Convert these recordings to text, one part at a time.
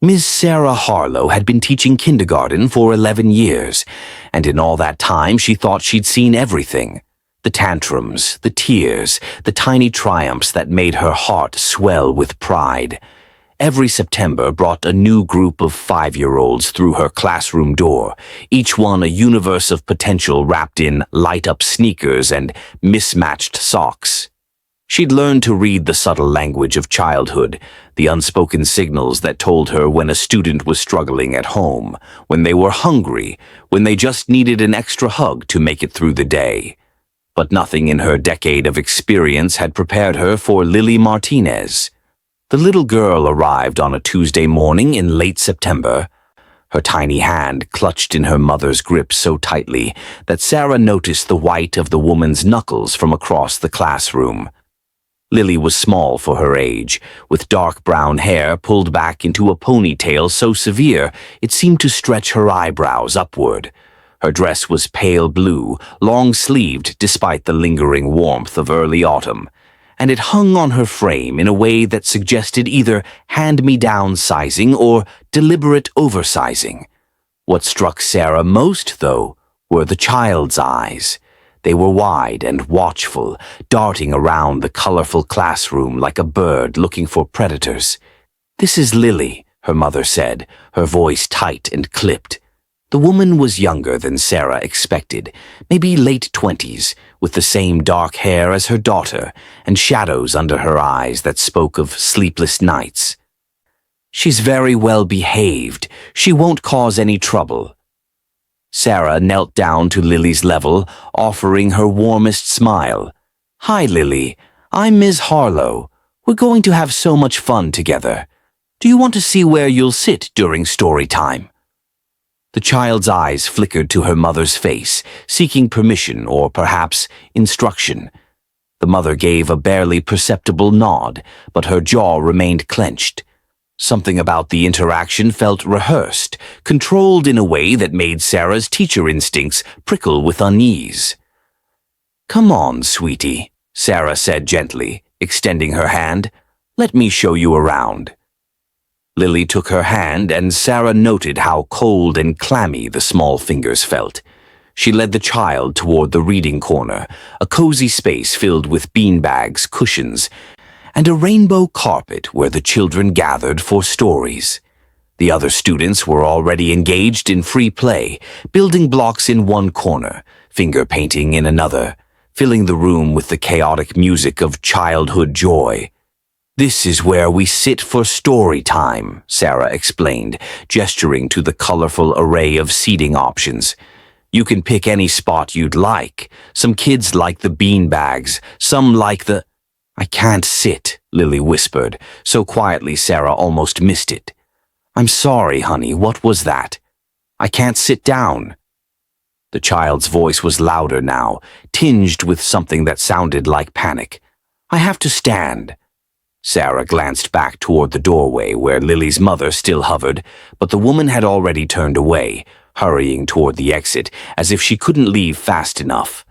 Miss Sarah Harlow had been teaching kindergarten for 11 years, and in all that time she thought she'd seen everything. The tantrums, the tears, the tiny triumphs that made her heart swell with pride. Every September brought a new group of 5-year-olds through her classroom door, each one a universe of potential wrapped in light-up sneakers and mismatched socks. She'd learned to read the subtle language of childhood, the unspoken signals that told her when a student was struggling at home, when they were hungry, when they just needed an extra hug to make it through the day. But nothing in her decade of experience had prepared her for Lily Martinez. The little girl arrived on a Tuesday morning in late September, her tiny hand clutched in her mother's grip so tightly that Sarah noticed the white of the woman's knuckles from across the classroom. Lily was small for her age, with dark brown hair pulled back into a ponytail so severe it seemed to stretch her eyebrows upward. Her dress was pale blue, long-sleeved despite the lingering warmth of early autumn, and it hung on her frame in a way that suggested either hand-me-down sizing or deliberate oversizing. What struck Sarah most, though, were the child's eyes. They were wide and watchful, darting around the colorful classroom like a bird looking for predators. "This is Lily," her mother said, her voice tight and clipped. The woman was younger than Sarah expected, maybe late 20s, with the same dark hair as her daughter and shadows under her eyes that spoke of sleepless nights. "She's very well behaved. She won't cause any trouble." Sarah knelt down to Lily's level, offering her warmest smile. "Hi, Lily. I'm Ms. Harlow. We're going to have so much fun together. Do you want to see where you'll sit during story time?" The child's eyes flickered to her mother's face, seeking permission or perhaps instruction. The mother gave a barely perceptible nod, but her jaw remained clenched. Something about the interaction felt rehearsed, controlled in a way that made Sarah's teacher instincts prickle with unease. "Come on, sweetie," Sarah said gently, extending her hand. "Let me show you around." Lily took her hand, and Sarah noted how cold and clammy the small fingers felt. She led the child toward the reading corner, a cozy space filled with beanbags, cushions, and a rainbow carpet where the children gathered for stories. The other students were already engaged in free play, building blocks in one corner, finger painting in another, filling the room with the chaotic music of childhood joy. "This is where we sit for story time," Sarah explained, gesturing to the colorful array of seating options. "You can pick any spot you'd like. Some kids like the beanbags, some like the—" "I can't sit," Lily whispered, so quietly Sarah almost missed it. "I'm sorry, honey, what was that?" "I can't sit down." The child's voice was louder now, tinged with something that sounded like panic. "I have to stand." Sarah glanced back toward the doorway where Lily's mother still hovered, but the woman had already turned away, hurrying toward the exit as if she couldn't leave fast enough.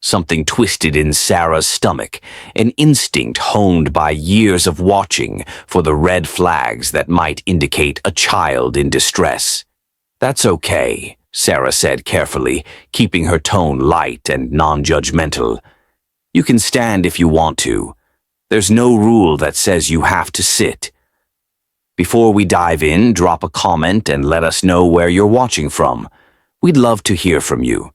Something twisted in Sarah's stomach, an instinct honed by years of watching for the red flags that might indicate a child in distress. "That's okay," Sarah said carefully, keeping her tone light and non-judgmental. "You can stand if you want to. There's no rule that says you have to sit. Before we dive in, drop a comment and let us know where you're watching from. We'd love to hear from you.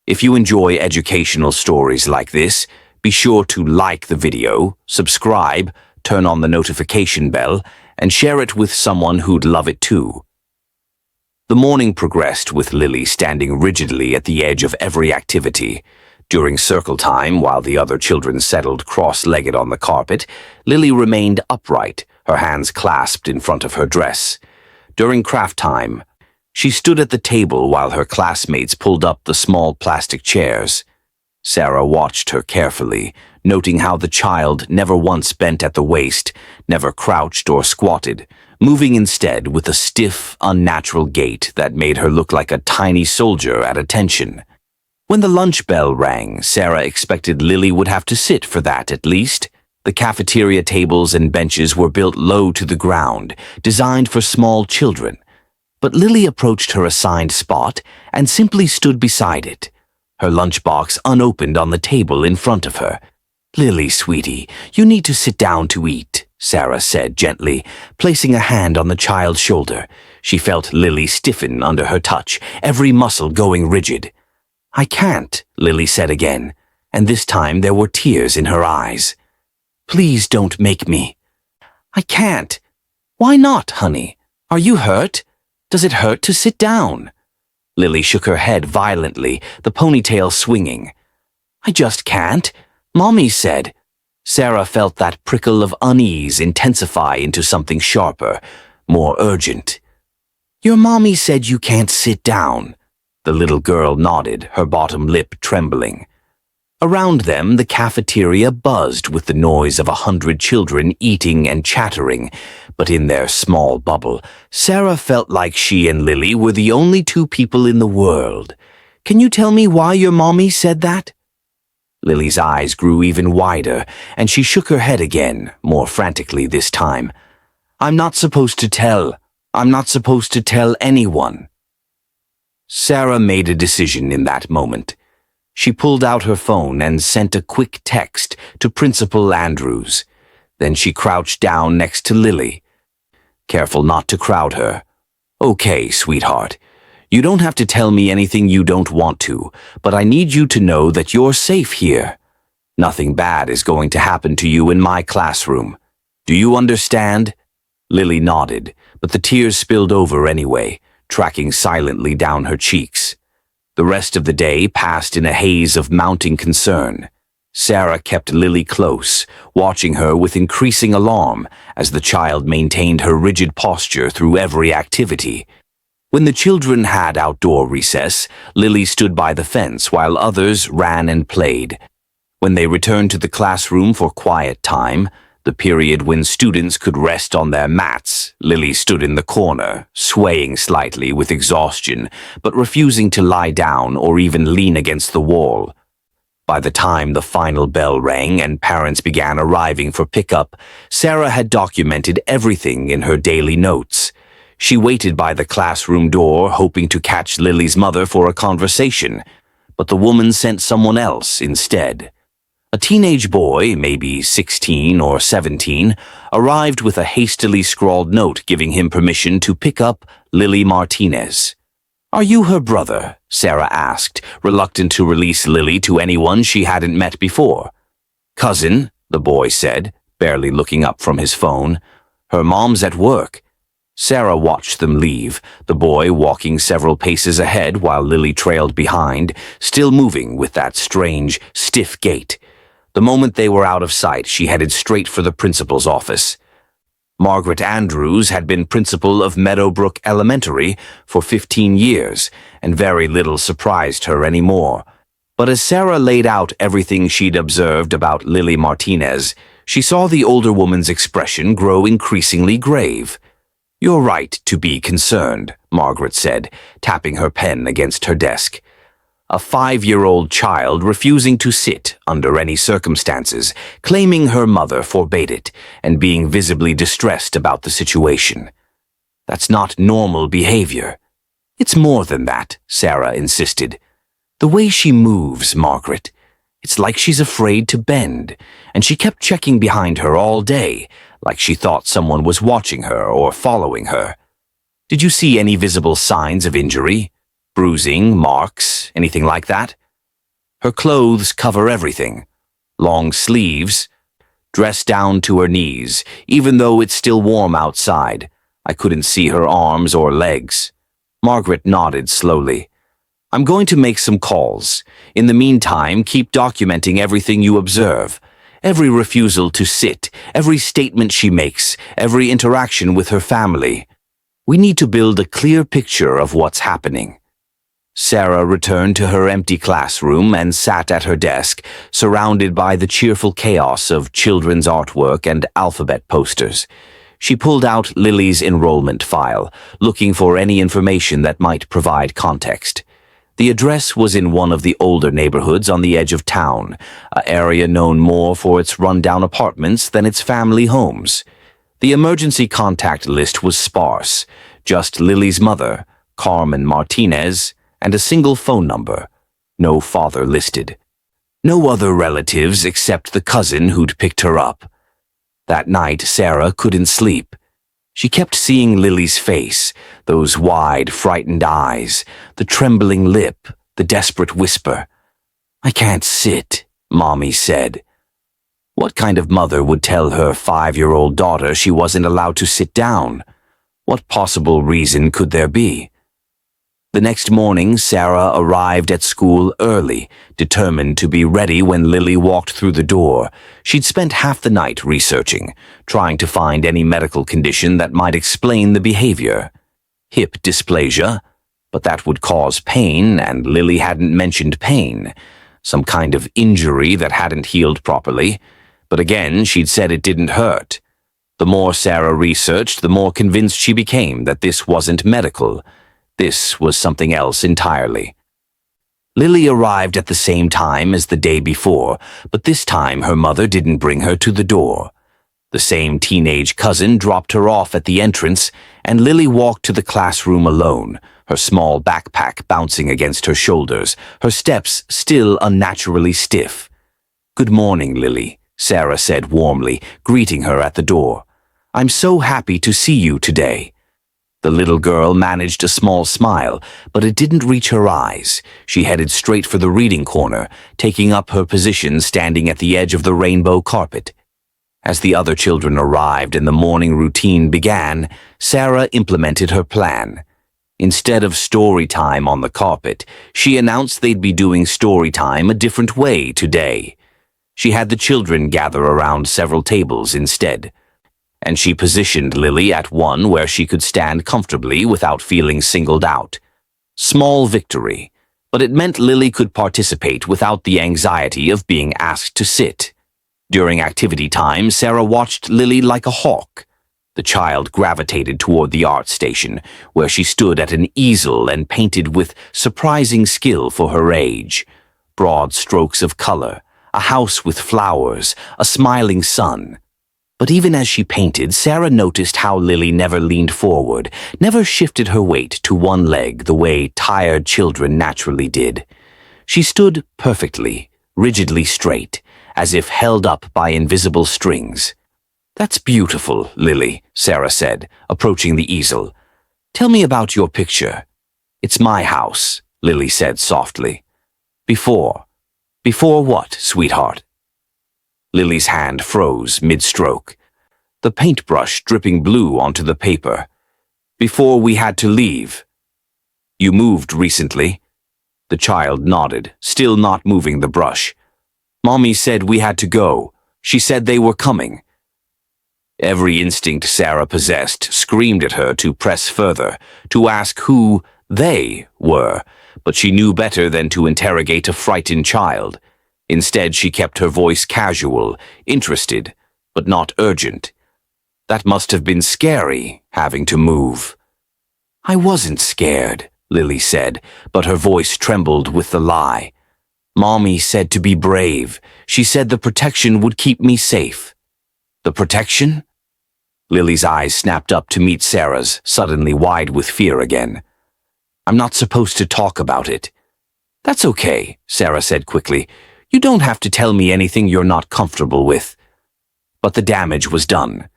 If you enjoy educational stories like this, be sure to like the video, subscribe, turn on the notification bell, and share it with someone who'd love it too. The morning progressed with Lily standing rigidly at the edge of every activity. During circle time, while the other children settled cross-legged on the carpet, Lily remained upright, her hands clasped in front of her dress. During craft time, she stood at the table while her classmates pulled up the small plastic chairs. Sarah watched her carefully, noting how the child never once bent at the waist, never crouched or squatted, moving instead with a stiff, unnatural gait that made her look like a tiny soldier at attention. When the lunch bell rang, Sarah expected Lily would have to sit for that at least. The cafeteria tables and benches were built low to the ground, designed for small children. But Lily approached her assigned spot and simply stood beside it, her lunchbox unopened on the table in front of her. "Lily, sweetie, you need to sit down to eat," Sarah said gently, placing a hand on the child's shoulder. She felt Lily stiffen under her touch, every muscle going rigid. "I can't," Lily said again, and this time there were tears in her eyes. "Please don't make me." "I can't." "Why not, honey? Are you hurt? Does it hurt to sit down?" Lily shook her head violently, the ponytail swinging. "I just can't. Mommy said." Sarah felt that prickle of unease intensify into something sharper, more urgent. "Your mommy said you can't sit down." The little girl nodded, her bottom lip trembling. Around them, the cafeteria buzzed with the noise of 100 children eating and chattering, but in their small bubble, Sarah felt like she and Lily were the only two people in the world. "Can you tell me why your mommy said that?" Lily's eyes grew even wider, and she shook her head again, more frantically this time. "I'm not supposed to tell. I'm not supposed to tell anyone." Sarah made a decision in that moment. She pulled out her phone and sent a quick text to Principal Andrews. Then she crouched down next to Lily, careful not to crowd her. "Okay, sweetheart. You don't have to tell me anything you don't want to, but I need you to know that you're safe here. Nothing bad is going to happen to you in my classroom. Do you understand?" Lily nodded, but the tears spilled over anyway, tracking silently down her cheeks. The rest of the day passed in a haze of mounting concern. Sarah kept Lily close, watching her with increasing alarm as the child maintained her rigid posture through every activity. When the children had outdoor recess, Lily stood by the fence while others ran and played. When they returned to the classroom for quiet time, the period when students could rest on their mats, Lily stood in the corner, swaying slightly with exhaustion, but refusing to lie down or even lean against the wall. By the time the final bell rang and parents began arriving for pickup, Sarah had documented everything in her daily notes. She waited by the classroom door, hoping to catch Lily's mother for a conversation, but the woman sent someone else instead. A teenage boy, maybe 16 or 17, arrived with a hastily scrawled note giving him permission to pick up Lily Martinez. "Are you her brother?" Sarah asked, reluctant to release Lily to anyone she hadn't met before. "Cousin," the boy said, barely looking up from his phone. "Her mom's at work." Sarah watched them leave, the boy walking several paces ahead while Lily trailed behind, still moving with that strange, stiff gait. The moment they were out of sight, she headed straight for the principal's office. Margaret Andrews had been principal of Meadowbrook Elementary for 15 years, and very little surprised her anymore. But as Sarah laid out everything she'd observed about Lily Martinez, she saw the older woman's expression grow increasingly grave. "You're right to be concerned," Margaret said, tapping her pen against her desk. A 5-year-old child refusing to sit under any circumstances, claiming her mother forbade it, and being visibly distressed about the situation. That's not normal behavior. It's more than that, Sarah insisted. The way she moves, Margaret. It's like she's afraid to bend, and she kept checking behind her all day, like she thought someone was watching her or following her. Did you see any visible signs of injury? Bruising, marks, anything like that? Her clothes cover everything. Long sleeves, dressed down to her knees, even though it's still warm outside. I couldn't see her arms or legs. Margaret nodded slowly. I'm going to make some calls. In the meantime, keep documenting everything you observe. Every refusal to sit, every statement she makes, every interaction with her family. We need to build a clear picture of what's happening. Sarah returned to her empty classroom and sat at her desk, surrounded by the cheerful chaos of children's artwork and alphabet posters. She pulled out Lily's enrollment file, looking for any information that might provide context. The address was in one of the older neighborhoods on the edge of town, an area known more for its rundown apartments than its family homes. The emergency contact list was sparse, just Lily's mother, Carmen Martinez, and a single phone number. No father listed. No other relatives except the cousin who'd picked her up. That night, Sarah couldn't sleep. She kept seeing Lily's face, those wide, frightened eyes, the trembling lip, the desperate whisper. "I can't sit," Mommy said. What kind of mother would tell her 5-year-old daughter she wasn't allowed to sit down? What possible reason could there be? The next morning, Sarah arrived at school early, determined to be ready when Lily walked through the door. She'd spent half the night researching, trying to find any medical condition that might explain the behavior. Hip dysplasia, but that would cause pain, and Lily hadn't mentioned pain. Some kind of injury that hadn't healed properly. But again, she'd said it didn't hurt. The more Sarah researched, the more convinced she became that this wasn't medical. This was something else entirely. Lily arrived at the same time as the day before, but this time her mother didn't bring her to the door. The same teenage cousin dropped her off at the entrance, and Lily walked to the classroom alone, her small backpack bouncing against her shoulders, her steps still unnaturally stiff. "Good morning, Lily," Sarah said warmly, greeting her at the door. "I'm so happy to see you today." The little girl managed a small smile, but it didn't reach her eyes. She headed straight for the reading corner, taking up her position standing at the edge of the rainbow carpet. As the other children arrived and the morning routine began, Sarah implemented her plan. Instead of story time on the carpet, she announced they'd be doing story time a different way today. She had the children gather around several tables instead, and she positioned Lily at one where she could stand comfortably without feeling singled out. Small victory, but it meant Lily could participate without the anxiety of being asked to sit. During activity time, Sarah watched Lily like a hawk. The child gravitated toward the art station, where she stood at an easel and painted with surprising skill for her age. Broad strokes of color, a house with flowers, a smiling sun. But even as she painted, Sarah noticed how Lily never leaned forward, never shifted her weight to one leg the way tired children naturally did. She stood perfectly, rigidly straight, as if held up by invisible strings. "That's beautiful, Lily," Sarah said, approaching the easel. "Tell me about your picture." "It's my house," Lily said softly. "Before. Before what, sweetheart?" Lily's hand froze mid-stroke, the paintbrush dripping blue onto the paper. "Before we had to leave." "You moved recently?" The child nodded, still not moving the brush. "Mommy said we had to go. She said they were coming." Every instinct Sarah possessed screamed at her to press further, to ask who they were, but she knew better than to interrogate a frightened child. Instead, she kept her voice casual, interested, but not urgent. "That must have been scary, having to move." "I wasn't scared," Lily said, but her voice trembled with the lie. "Mommy said to be brave. She said the protection would keep me safe." "The protection?" Lily's eyes snapped up to meet Sarah's, suddenly wide with fear again. "I'm not supposed to talk about it." "That's okay," Sarah said quickly. "You don't have to tell me anything you're not comfortable with." But the damage was done.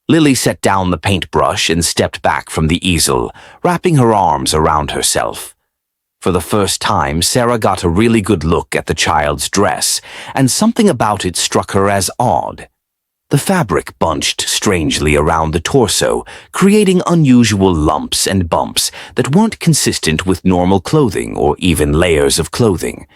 Lily set down the paintbrush and stepped back from the easel, wrapping her arms around herself. For the first time, Sarah got a really good look at the child's dress, and something about it struck her as odd. The fabric bunched strangely around the torso, creating unusual lumps and bumps that weren't consistent with normal clothing or even layers of clothing.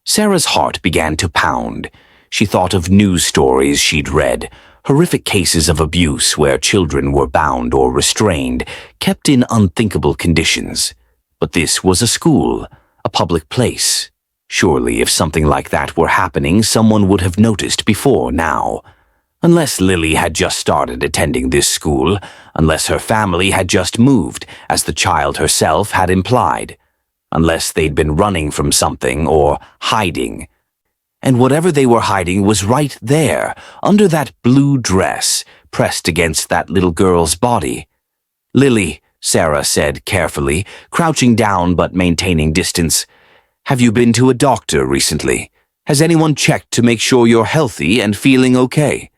Sarah's heart began to pound. She thought of news stories she'd read, horrific cases of abuse where children were bound or restrained, kept in unthinkable conditions. But this was a school, a public place. Surely if something like that were happening, someone would have noticed before now. Unless Lily had just started attending this school, unless her family had just moved, as the child herself had implied. unless they'd been running from something or hiding. And whatever they were hiding was right there, under that blue dress, pressed against that little girl's body. "Lily," Sarah said carefully, crouching down but maintaining distance, "have you been to a doctor recently? Has anyone checked to make sure you're healthy and feeling okay?"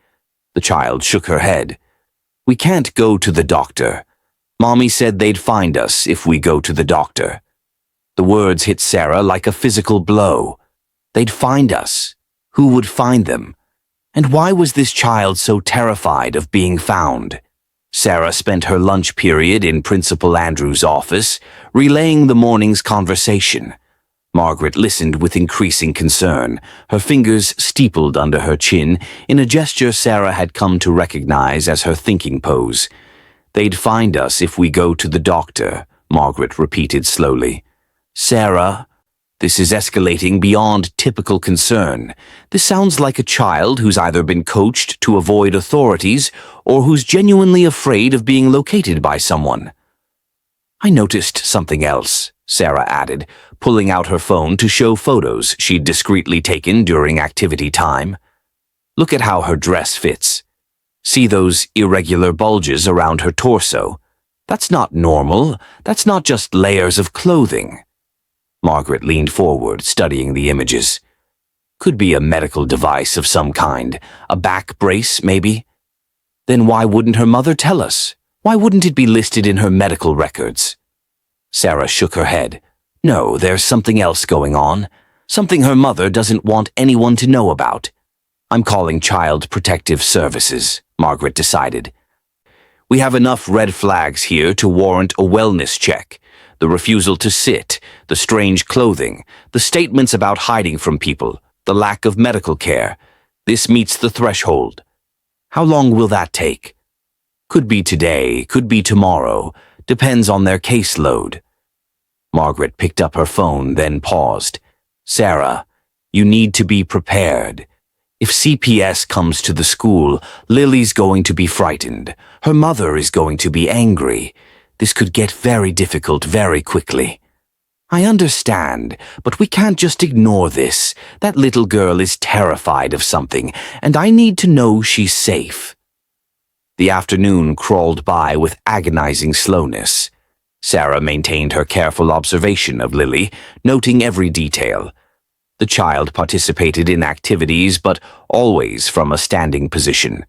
The child shook her head. "We can't go to the doctor. Mommy said they'd find us if we go to the doctor." The words hit Sarah like a physical blow. They'd find us. Who would find them? And why was this child so terrified of being found? Sarah spent her lunch period in Principal Andrews' office, relaying the morning's conversation. Margaret listened with increasing concern, her fingers steepled under her chin in a gesture Sarah had come to recognize as her thinking pose. "They'd find us if we go to the doctor," Margaret repeated slowly. "Sarah, this is escalating beyond typical concern. This sounds like a child who's either been coached to avoid authorities or who's genuinely afraid of being located by someone." "I noticed something else," Sarah added, pulling out her phone to show photos she'd discreetly taken during activity time. "Look at how her dress fits. See those irregular bulges around her torso? That's not normal. That's not just layers of clothing." Margaret leaned forward, studying the images. "Could be a medical device of some kind. A back brace, maybe?" "Then why wouldn't her mother tell us? Why wouldn't it be listed in her medical records?" Sarah shook her head. "No, there's something else going on. Something her mother doesn't want anyone to know about. I'm calling Child Protective Services," Margaret decided. "We have enough red flags here to warrant a wellness check. The refusal to sit, the strange clothing, the statements about hiding from people, the lack of medical care. This meets the threshold. How long will that take?" "Could be today, could be tomorrow. Depends on their caseload." Margaret picked up her phone, then paused. "Sarah, you need to be prepared. If CPS comes to the school, Lily's going to be frightened. Her mother is going to be angry. This could get very difficult very quickly." "I understand, but we can't just ignore this. That little girl is terrified of something, and I need to know she's safe." The afternoon crawled by with agonizing slowness. Sarah maintained her careful observation of Lily, noting every detail. The child participated in activities, but always from a standing position.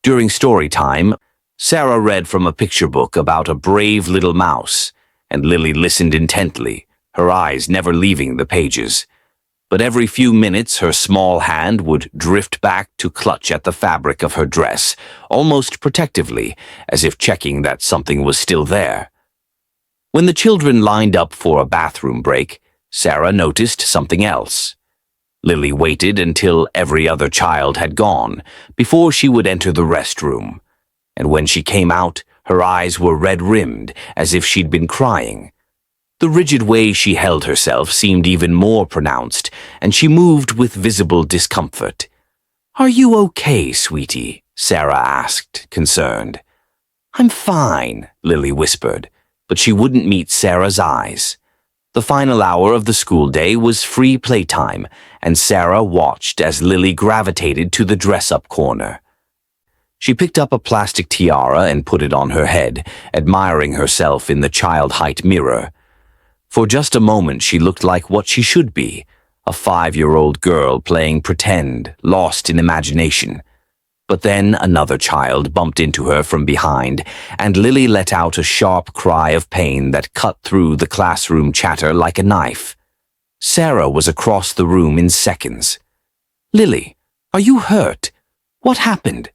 During story time, Sarah read from a picture book about a brave little mouse, and Lily listened intently, her eyes never leaving the pages. But every few minutes her small hand would drift back to clutch at the fabric of her dress, almost protectively, as if checking that something was still there. When the children lined up for a bathroom break, Sarah noticed something else. Lily waited until every other child had gone before she would enter the restroom, and when she came out, her eyes were red-rimmed, as if she'd been crying. The rigid way she held herself seemed even more pronounced, and she moved with visible discomfort. "Are you okay, sweetie?" Sarah asked, concerned. "I'm fine," Lily whispered, but she wouldn't meet Sarah's eyes. The final hour of the school day was free playtime, and Sarah watched as Lily gravitated to the dress-up corner. She picked up a plastic tiara and put it on her head, admiring herself in the child-height mirror. For just a moment she looked like what she should be, a 5-year-old girl playing pretend, lost in imagination. But then another child bumped into her from behind, and Lily let out a sharp cry of pain that cut through the classroom chatter like a knife. Sarah was across the room in seconds. "Lily, are you hurt? What happened?"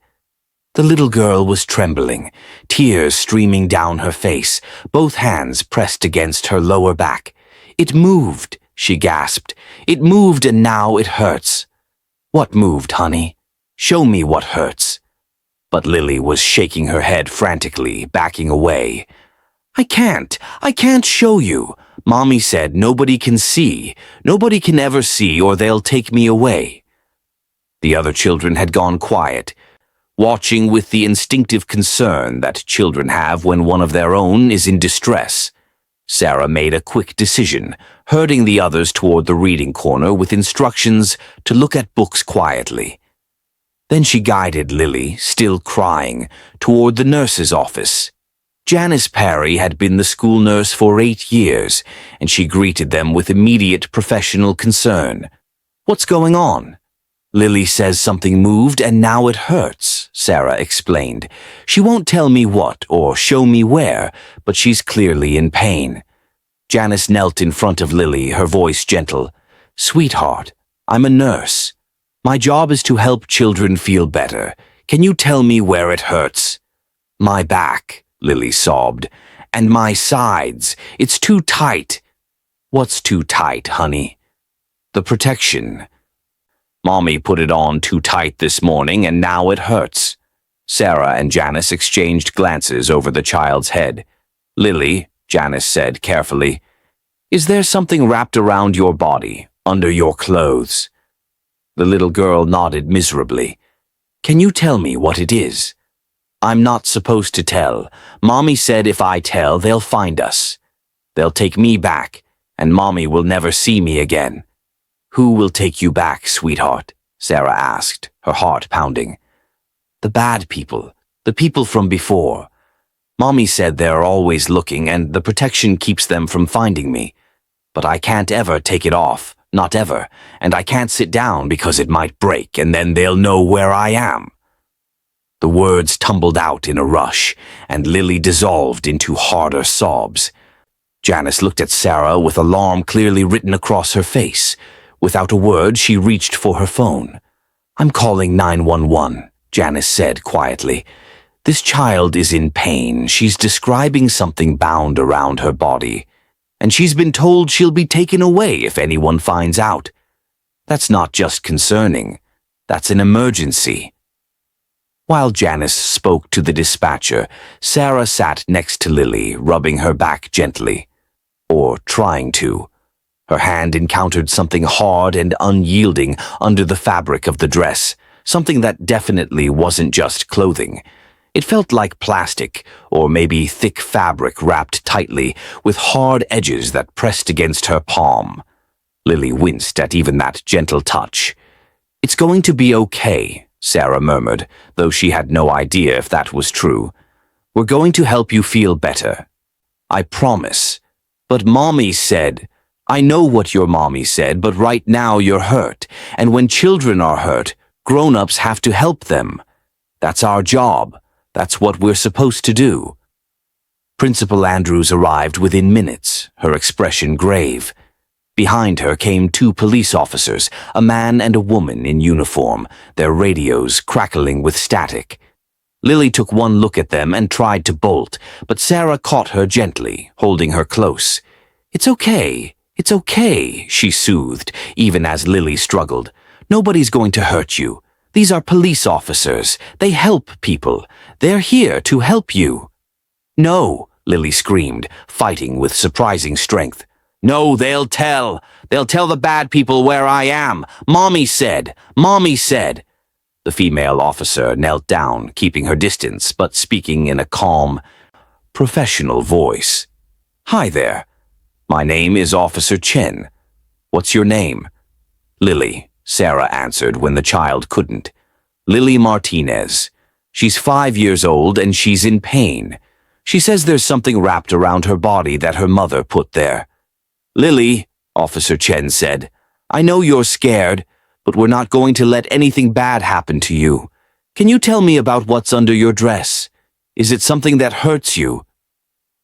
The little girl was trembling, tears streaming down her face, both hands pressed against her lower back. "It moved," she gasped. "It moved and now it hurts." "What moved, honey? Show me what hurts." But Lily was shaking her head frantically, backing away. I can't show you. Mommy said nobody can see. Nobody can ever see or they'll take me away." The other children had gone quiet, watching with the instinctive concern that children have when one of their own is in distress. Sarah made a quick decision, herding the others toward the reading corner with instructions to look at books quietly. Then she guided Lily, still crying, toward the nurse's office. Janice Parry had been the school nurse for 8 years, and she greeted them with immediate professional concern. "What's going on?" "Lily says something moved and now it hurts," Sarah explained. "She won't tell me what or show me where, but she's clearly in pain." Janice knelt in front of Lily, her voice gentle. "Sweetheart, I'm a nurse. My job is to help children feel better. Can you tell me where it hurts?" "My back," Lily sobbed, "and my sides. It's too tight." "What's too tight, honey?" "The protection. Mommy put it on too tight this morning and now it hurts." Sarah and Janice exchanged glances over the child's head. "Lily," Janice said carefully, "is there something wrapped around your body, under your clothes?" The little girl nodded miserably. "Can you tell me what it is?" "I'm not supposed to tell. Mommy said if I tell, they'll find us. They'll take me back, and Mommy will never see me again." "Who will take you back, sweetheart?" Sarah asked, her heart pounding. "The bad people, the people from before. Mommy said they're always looking and the protection keeps them from finding me. But I can't ever take it off, not ever, and I can't sit down because it might break and then they'll know where I am." The words tumbled out in a rush, and Lily dissolved into harder sobs. Janice looked at Sarah with alarm clearly written across her face. Without a word, she reached for her phone. "I'm calling 911, Janice said quietly. "This child is in pain. She's describing something bound around her body, and she's been told she'll be taken away if anyone finds out. That's not just concerning. That's an emergency." While Janice spoke to the dispatcher, Sarah sat next to Lily, rubbing her back gently. Or trying to. Her hand encountered something hard and unyielding under the fabric of the dress, something that definitely wasn't just clothing. It felt like plastic, or maybe thick fabric wrapped tightly, with hard edges that pressed against her palm. Lily winced at even that gentle touch. "It's going to be okay," Sarah murmured, though she had no idea if that was true. "We're going to help you feel better. I promise." "But Mommy said—" "I know what your mommy said, but right now you're hurt, and when children are hurt, grown-ups have to help them. That's our job. That's what we're supposed to do." Principal Andrews arrived within minutes, her expression grave. Behind her came 2 police officers, a man and a woman in uniform, their radios crackling with static. Lily took one look at them and tried to bolt, but Sarah caught her gently, holding her close. "It's okay. It's okay," she soothed, even as Lily struggled. "Nobody's going to hurt you. These are police officers. They help people. They're here to help you." "No," Lily screamed, fighting with surprising strength. "No, they'll tell. They'll tell the bad people where I am. Mommy said. Mommy said." The female officer knelt down, keeping her distance, but speaking in a calm, professional voice. "Hi there. My name is Officer Chen. What's your name?" "Lily," Sarah answered when the child couldn't. "Lily Martinez. She's 5 years old and she's in pain. She says there's something wrapped around her body that her mother put there." "Lily," Officer Chen said, "I know you're scared, but we're not going to let anything bad happen to you. Can you tell me about what's under your dress? Is it something that hurts you?"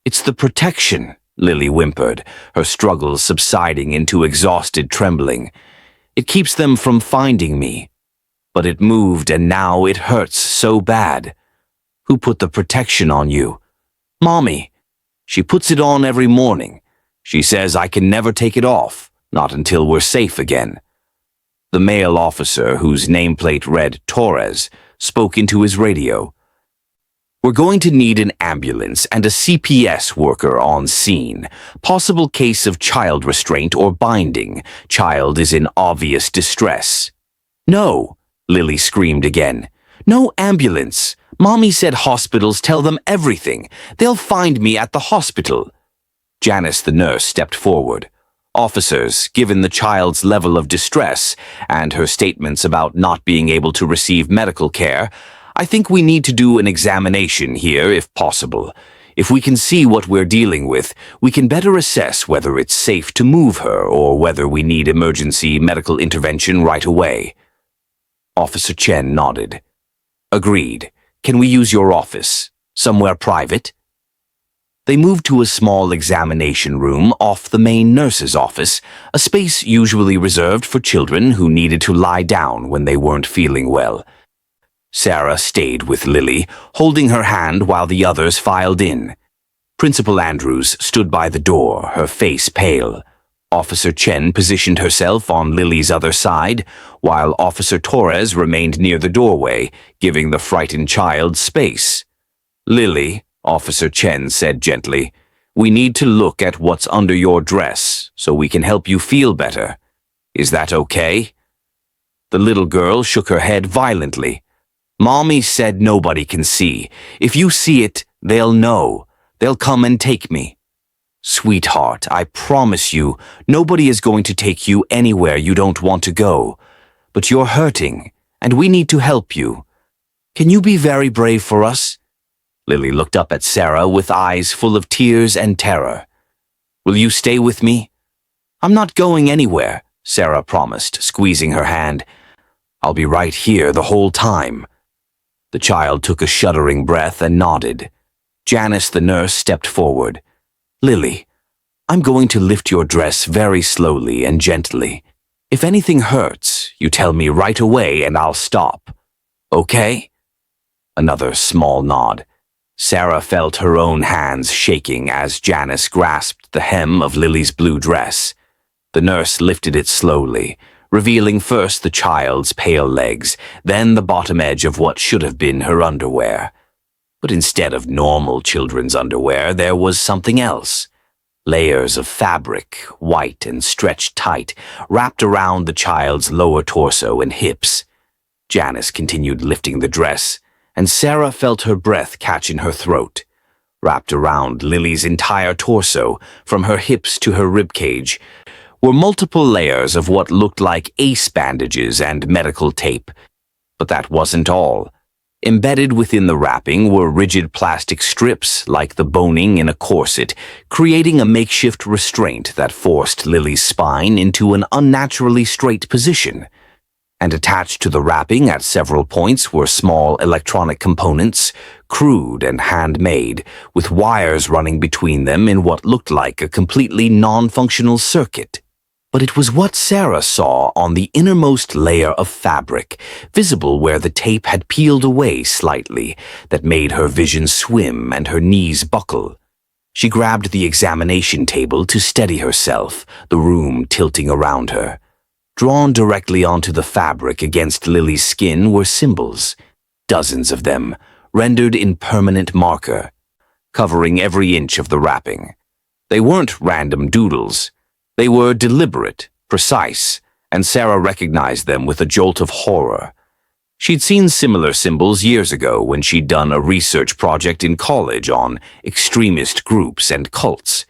"It's the protection," Lily whimpered, her struggles subsiding into exhausted trembling. "It keeps them from finding me. But it moved and now it hurts so bad." "Who put the protection on you?" "Mommy. She puts it on every morning. She says I can never take it off, not until we're safe again." The male officer, whose nameplate read Torres, spoke into his radio. "We're going to need an ambulance and a CPS worker on scene. Possible case of child restraint or binding. Child is in obvious distress." "No," Lily screamed again. "No ambulance. Mommy said hospitals tell them everything. They'll find me at the hospital." Janice, the nurse, stepped forward. Officers, given the child's level of distress and her statements about not being able to receive medical care, I think we need to do an examination here if possible. If we can see what we're dealing with, we can better assess whether it's safe to move her or whether we need emergency medical intervention right away. Officer Chen nodded. Agreed. Can we use your office? Somewhere private? They moved to a small examination room off the main nurse's office, a space usually reserved for children who needed to lie down when they weren't feeling well. Sarah stayed with Lily, holding her hand while the others filed in. Principal Andrews stood by the door, her face pale. Officer Chen positioned herself on Lily's other side, while Officer Torres remained near the doorway, giving the frightened child space. "Lily," Officer Chen said gently, "we need to look at what's under your dress so we can help you feel better. Is that okay?" The little girl shook her head violently. "Mommy said nobody can see. If you see it, they'll know. They'll come and take me." "Sweetheart, I promise you, nobody is going to take you anywhere you don't want to go. But you're hurting, and we need to help you. Can you be very brave for us?" Lily looked up at Sarah with eyes full of tears and terror. "Will you stay with me?" "I'm not going anywhere," Sarah promised, squeezing her hand. "I'll be right here the whole time." The child took a shuddering breath and nodded. Janice, the nurse, stepped forward. "Lily, I'm going to lift your dress very slowly and gently. If anything hurts, you tell me right away and I'll stop. Okay?" Another small nod. Sarah felt her own hands shaking as Janice grasped the hem of Lily's blue dress. The nurse lifted it slowly, revealing first the child's pale legs, then the bottom edge of what should have been her underwear. But instead of normal children's underwear, there was something else. Layers of fabric, white and stretched tight, wrapped around the child's lower torso and hips. Janice continued lifting the dress, and Sarah felt her breath catch in her throat. Wrapped around Lily's entire torso, from her hips to her ribcage, were multiple layers of what looked like ace bandages and medical tape. But that wasn't all. Embedded within the wrapping were rigid plastic strips like the boning in a corset, creating a makeshift restraint that forced Lily's spine into an unnaturally straight position. And attached to the wrapping at several points were small electronic components, crude and handmade, with wires running between them in what looked like a completely non-functional circuit. But it was what Sarah saw on the innermost layer of fabric, visible where the tape had peeled away slightly, that made her vision swim and her knees buckle. She grabbed the examination table to steady herself, the room tilting around her. Drawn directly onto the fabric against Lily's skin were symbols, dozens of them, rendered in permanent marker, covering every inch of the wrapping. They weren't random doodles. They were deliberate, precise, and Sarah recognized them with a jolt of horror. She'd seen similar symbols years ago when she'd done a research project in college on extremist groups and cults.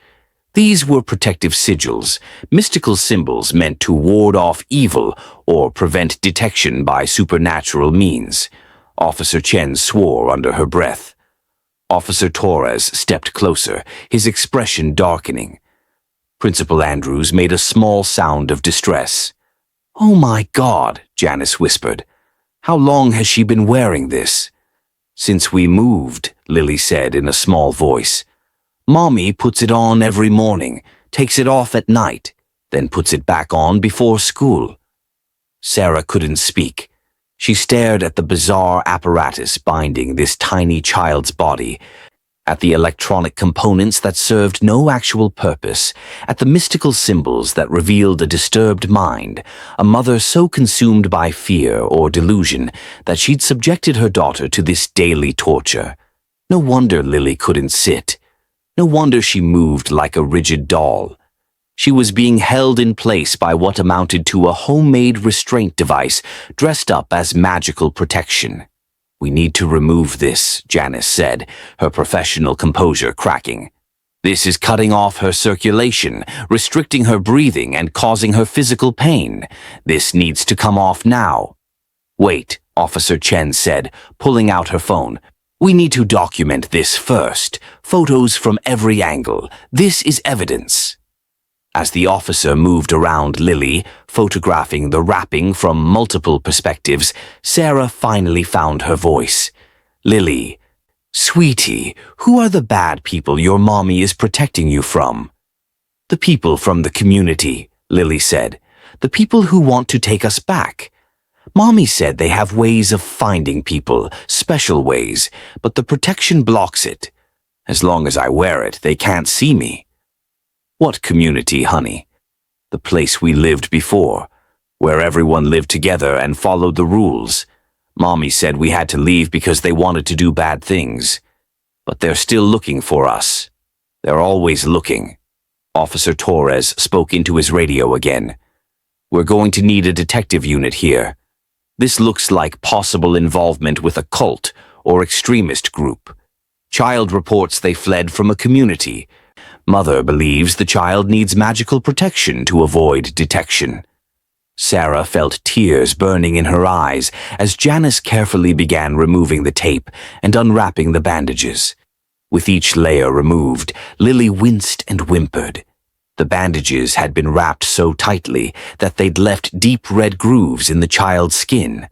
These were protective sigils, mystical symbols meant to ward off evil or prevent detection by supernatural means. Officer Chen swore under her breath. Officer Torres stepped closer, his expression darkening. Principal Andrews made a small sound of distress. "Oh my God," Janice whispered. "How long has she been wearing this?" "Since we moved," Lily said in a small voice. "Mommy puts it on every morning, takes it off at night, then puts it back on before school." Sarah couldn't speak. She stared at the bizarre apparatus binding this tiny child's body, at the electronic components that served no actual purpose, at the mystical symbols that revealed a disturbed mind, a mother so consumed by fear or delusion that she'd subjected her daughter to this daily torture. No wonder Lily couldn't sit. No wonder she moved like a rigid doll. She was being held in place by what amounted to a homemade restraint device dressed up as magical protection. "We need to remove this," Janice said, her professional composure cracking. This is cutting off her circulation, restricting her breathing, and causing her physical pain. This needs to come off now." "Wait," Officer Chen said, pulling out her phone. "We need to document this first. Photos from every angle. This is evidence." As the officer moved around Lily, photographing the wrapping from multiple perspectives, Sarah finally found her voice. "Lily, sweetie, who are the bad people your mommy is protecting you from?" "The people from the community," Lily said. "The people who want to take us back. Mommy said they have ways of finding people, special ways, but the protection blocks it. As long as I wear it, they can't see me." "What community, honey?" "The place we lived before, where everyone lived together and followed the rules. Mommy said we had to leave because they wanted to do bad things. But they're still looking for us. They're always looking." Officer Torres spoke into his radio again. "We're going to need a detective unit here. This looks like possible involvement with a cult or extremist group. Child reports they fled from a community. Mother believes the child needs magical protection to avoid detection." Sarah felt tears burning in her eyes as Janice carefully began removing the tape and unwrapping the bandages. With each layer removed, Lily winced and whimpered. The bandages had been wrapped so tightly that they'd left deep red grooves in the child's skin.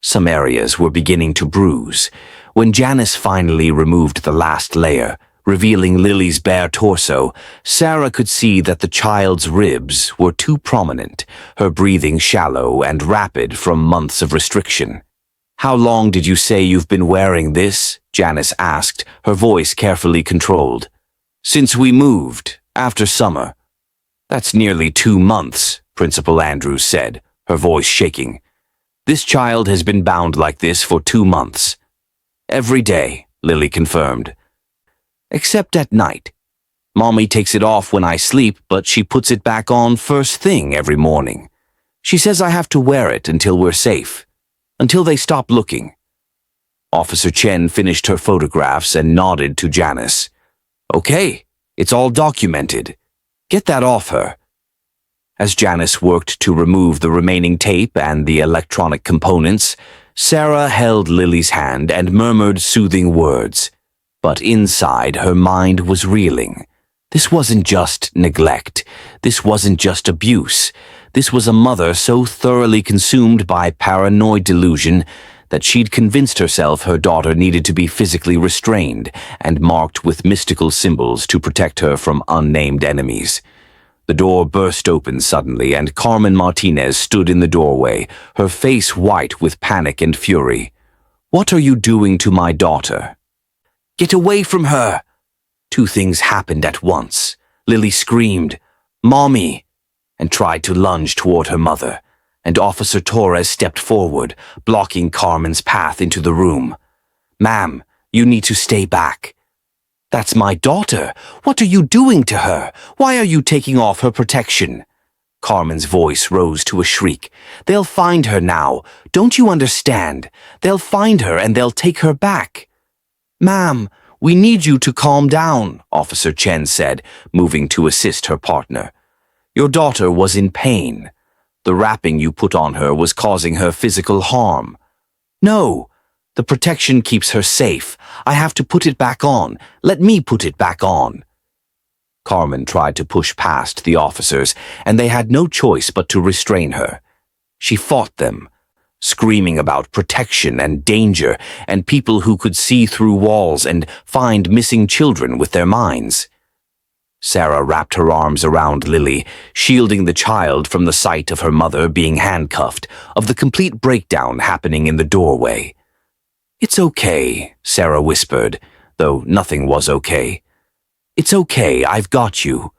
Some areas were beginning to bruise. When Janice finally removed the last layer, revealing Lily's bare torso, Sarah could see that the child's ribs were too prominent, her breathing shallow and rapid from months of restriction. "How long did you say you've been wearing this?" Janice asked, her voice carefully controlled. "Since we moved, after summer." "That's nearly 2 months," Principal Andrews said, her voice shaking. "This child has been bound like this for 2 months." "Every day," Lily confirmed. "Except at night. Mommy takes it off when I sleep, but she puts it back on first thing every morning. She says I have to wear it until we're safe, until they stop looking." Officer Chen finished her photographs and nodded to Janice. "Okay, it's all documented. Get that off her." As Janice worked to remove the remaining tape and the electronic components, Sarah held Lily's hand and murmured soothing words. But inside, her mind was reeling. This wasn't just neglect. This wasn't just abuse. This was a mother so thoroughly consumed by paranoid delusion that she'd convinced herself her daughter needed to be physically restrained and marked with mystical symbols to protect her from unnamed enemies. The door burst open suddenly, and Carmen Martinez stood in the doorway, her face white with panic and fury. "What are you doing to my daughter?" "Get away from her!" 2 things happened at once. Lily screamed, "Mommy!" and tried to lunge toward her mother, and Officer Torres stepped forward, blocking Carmen's path into the room. "Ma'am, you need to stay back." "That's my daughter. What are you doing to her? Why are you taking off her protection?" Carmen's voice rose to a shriek. "They'll find her now. Don't you understand? They'll find her and they'll take her back." "Ma'am, we need you to calm down," Officer Chen said, moving to assist her partner. "Your daughter was in pain. The wrapping you put on her was causing her physical harm." "No, the protection keeps her safe. I have to put it back on. Let me put it back on." Carmen tried to push past the officers, and they had no choice but to restrain her. She fought them, screaming about protection and danger and people who could see through walls and find missing children with their minds. Sarah wrapped her arms around Lily, shielding the child from the sight of her mother being handcuffed, of the complete breakdown happening in the doorway. "It's okay," Sarah whispered, though nothing was okay. "It's okay, I've got you."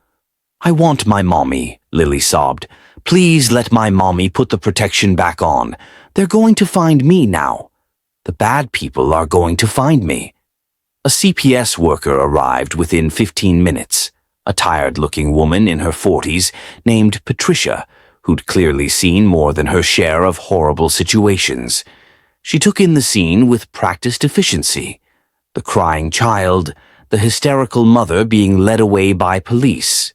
"I want my mommy," Lily sobbed. "Please let my mommy put the protection back on. They're going to find me now. The bad people are going to find me." A CPS worker arrived within 15 minutes, a tired-looking woman in her 40s named Patricia, who'd clearly seen more than her share of horrible situations. She took in the scene with practiced efficiency. The crying child, the hysterical mother being led away by police.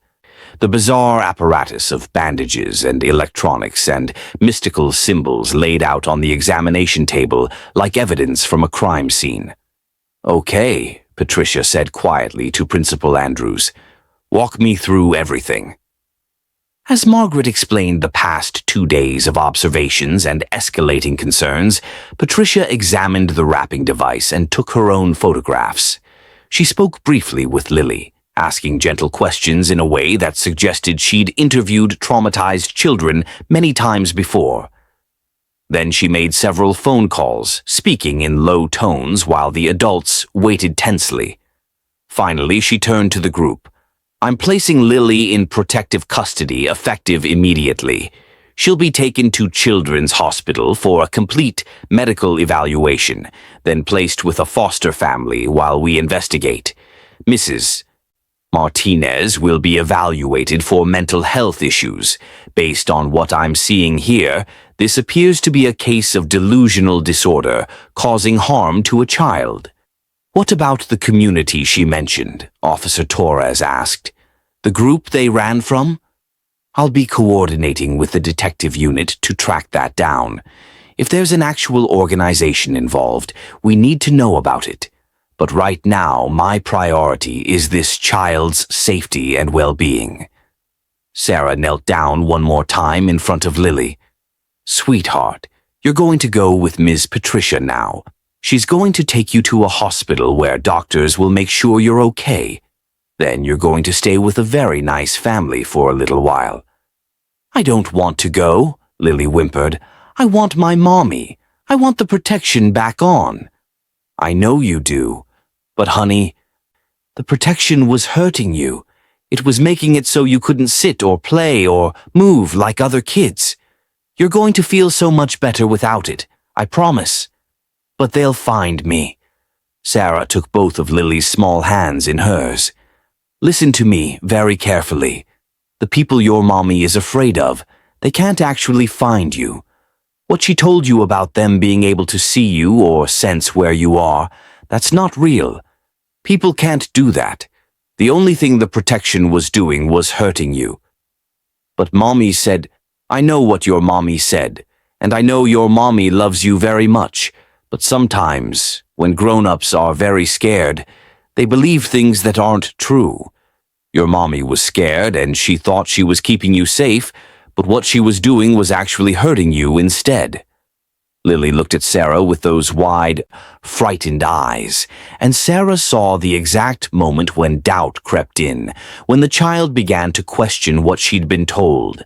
The bizarre apparatus of bandages and electronics and mystical symbols laid out on the examination table like evidence from a crime scene. "Okay," Patricia said quietly to Principal Andrews. "Walk me through everything." As Margaret explained the past 2 days of observations and escalating concerns, Patricia examined the wrapping device and took her own photographs. She spoke briefly with Lily, asking gentle questions in a way that suggested she'd interviewed traumatized children many times before. Then she made several phone calls, speaking in low tones while the adults waited tensely. Finally, she turned to the group. "I'm placing Lily in protective custody, effective immediately. She'll be taken to Children's Hospital for a complete medical evaluation, then placed with a foster family while we investigate. Mrs. Martinez will be evaluated for mental health issues. Based on what I'm seeing here, this appears to be a case of delusional disorder causing harm to a child." "What about the community she mentioned?" Officer Torres asked. "The group they ran from?" "I'll be coordinating with the detective unit to track that down. If there's an actual organization involved, we need to know about it. But right now, my priority is this child's safety and well-being." Sarah knelt down one more time in front of Lily. "Sweetheart, you're going to go with Ms. Patricia now. She's going to take you to a hospital where doctors will make sure you're okay. Then you're going to stay with a very nice family for a little while." "I don't want to go," Lily whimpered. "I want my mommy. I want the protection back on." "I know you do. But honey, the protection was hurting you. It was making it so you couldn't sit or play or move like other kids. You're going to feel so much better without it, I promise. But they'll find me." Sarah took both of Lily's small hands in hers. "Listen to me very carefully. The people your mommy is afraid of, they can't actually find you. What she told you about them being able to see you or sense where you are, that's not real. People can't do that. The only thing the protection was doing was hurting you." "But mommy said—" "I know what your mommy said, and I know your mommy loves you very much, but sometimes, when grown-ups are very scared, they believe things that aren't true. Your mommy was scared and she thought she was keeping you safe, but what she was doing was actually hurting you instead." Lily looked at Sarah with those wide, frightened eyes, and Sarah saw the exact moment when doubt crept in, when the child began to question what she'd been told.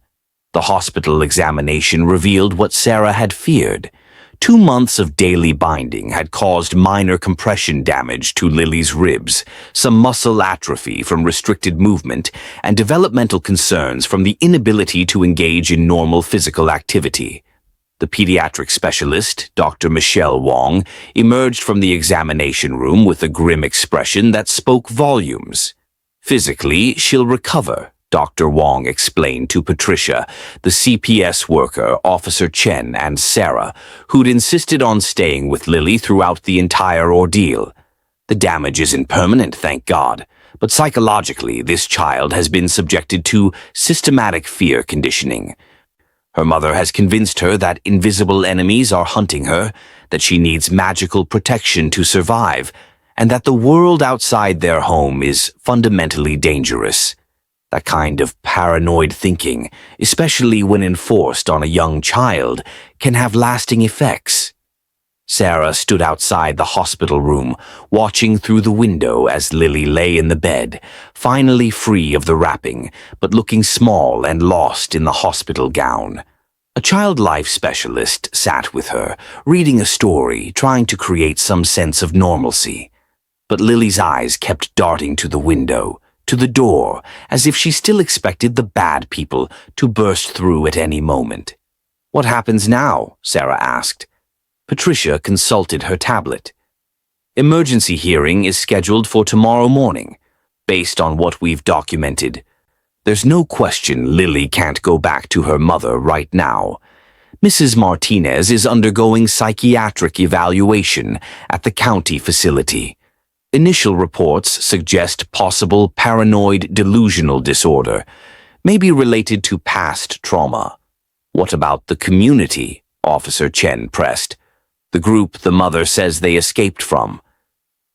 The hospital examination revealed what Sarah had feared. 2 months of daily binding had caused minor compression damage to Lily's ribs, some muscle atrophy from restricted movement, and developmental concerns from the inability to engage in normal physical activity. The pediatric specialist, Dr. Michelle Wong, emerged from the examination room with a grim expression that spoke volumes. "Physically, she'll recover," Dr. Wong explained to Patricia, the CPS worker, Officer Chen, and Sarah, who'd insisted on staying with Lily throughout the entire ordeal. "The damage isn't permanent, thank God, but psychologically, this child has been subjected to systematic fear conditioning. Her mother has convinced her that invisible enemies are hunting her, that she needs magical protection to survive, and that the world outside their home is fundamentally dangerous. That kind of paranoid thinking, especially when enforced on a young child, can have lasting effects." Sarah stood outside the hospital room, watching through the window as Lily lay in the bed, finally free of the wrapping, but looking small and lost in the hospital gown. A child life specialist sat with her, reading a story, trying to create some sense of normalcy. But Lily's eyes kept darting to the window, to the door, as if she still expected the bad people to burst through at any moment. "What happens now?" Sarah asked. Patricia consulted her tablet. "Emergency hearing is scheduled for tomorrow morning, based on what we've documented. There's no question Lily can't go back to her mother right now. Mrs. Martinez is undergoing psychiatric evaluation at the county facility. Initial reports suggest possible paranoid delusional disorder, maybe related to past trauma. What about the community? Officer Chen pressed. The group the mother says they escaped from.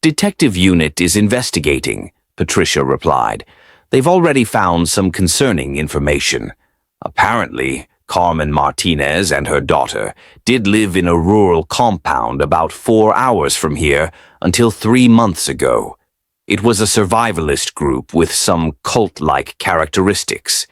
Detective Unit is investigating, Patricia replied. They've already found some concerning information. Apparently, Carmen Martinez and her daughter did live in a rural compound about 4 hours from here until 3 months ago. It was a survivalist group with some cult-like characteristics.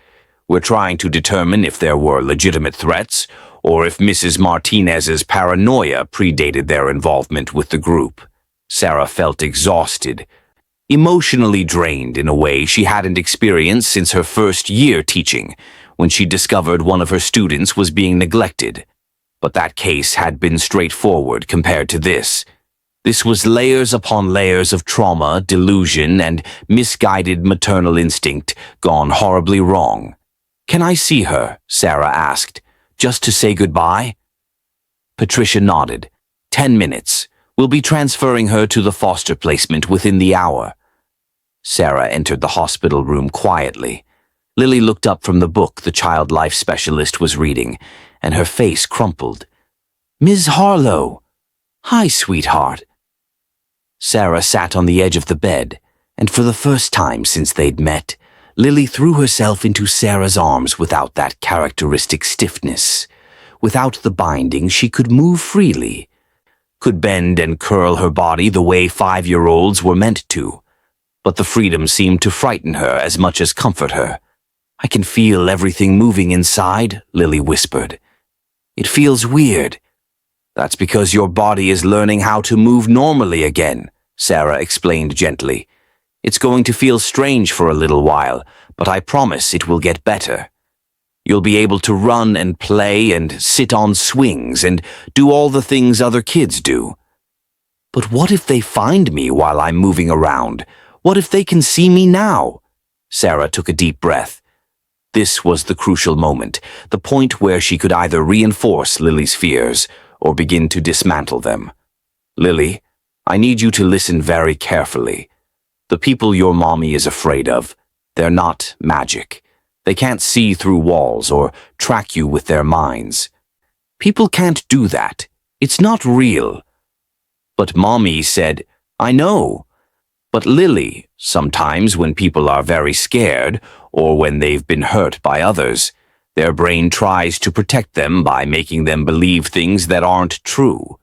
We're trying to determine if there were legitimate threats or if Mrs. Martinez's paranoia predated their involvement with the group. Sarah felt exhausted, emotionally drained in a way she hadn't experienced since her first year teaching, when she discovered one of her students was being neglected. But that case had been straightforward compared to this. This was layers upon layers of trauma, delusion, and misguided maternal instinct gone horribly wrong. "Can I see her?" Sarah asked, "just to say goodbye?" Patricia nodded. 10 minutes. We'll be transferring her to the foster placement within the hour. Sarah entered the hospital room quietly. Lily looked up from the book the child life specialist was reading, and her face crumpled. "Ms. Harlow." "Hi, sweetheart." Sarah sat on the edge of the bed, and for the first time since they'd met, Lily threw herself into Sarah's arms without that characteristic stiffness. Without the binding, she could move freely, could bend and curl her body the way 5-year-olds were meant to. But the freedom seemed to frighten her as much as comfort her. "I can feel everything moving inside," Lily whispered. "It feels weird." "That's because your body is learning how to move normally again," Sarah explained gently. "It's going to feel strange for a little while, but I promise it will get better. You'll be able to run and play and sit on swings and do all the things other kids do." "But what if they find me while I'm moving around? What if they can see me now?" Sarah took a deep breath. This was the crucial moment, the point where she could either reinforce Lily's fears or begin to dismantle them. "Lily, I need you to listen very carefully. The people your mommy is afraid of, they're not magic. They can't see through walls or track you with their minds. People can't do that. It's not real." "But Mommy said," "I know. But Lily, sometimes when people are very scared or when they've been hurt by others, their brain tries to protect them by making them believe things that aren't true.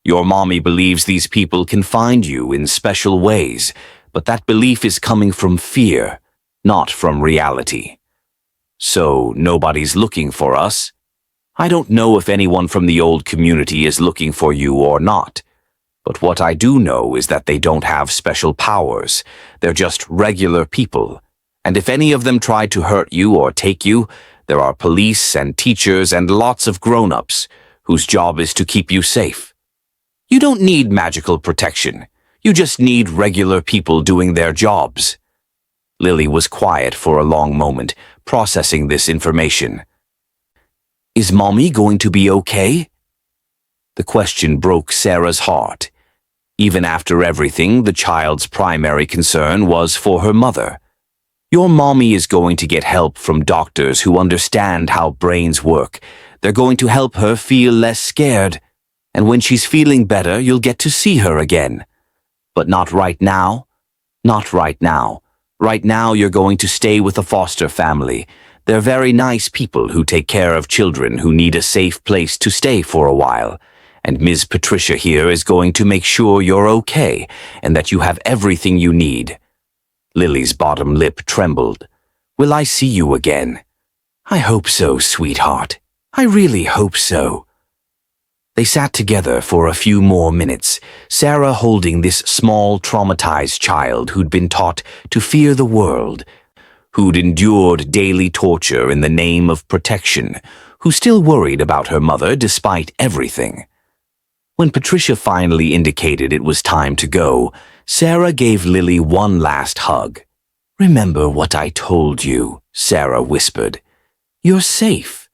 Your mommy believes these people can find you in special ways, but that belief is coming from fear, not from reality. So nobody's looking for us. I don't know if anyone from the old community is looking for you or not. But what I do know is that they don't have special powers. They're just regular people. And if any of them try to hurt you or take you, there are police and teachers and lots of grown-ups whose job is to keep you safe. You don't need magical protection. You just need regular people doing their jobs." Lily was quiet for a long moment, processing this information. "Is Mommy going to be okay?" The question broke Sarah's heart. Even after everything, the child's primary concern was for her mother. Your mommy is going to get help from doctors who understand how brains work. They're going to help her feel less scared. And when she's feeling better, you'll get to see her again. But not right now. Not right now. Right now, you're going to stay with a foster family. They're very nice people who take care of children who need a safe place to stay for a while. And Ms. Patricia here is going to make sure you're okay and that you have everything you need." Lily's bottom lip trembled. "Will I see you again?" "I hope so, sweetheart. I really hope so." They sat together for a few more minutes, Sarah holding this small, traumatized child who'd been taught to fear the world, who'd endured daily torture in the name of protection, who still worried about her mother despite everything. When Patricia finally indicated it was time to go, Sarah gave Lily one last hug. "Remember what I told you," Sarah whispered. "You're safe.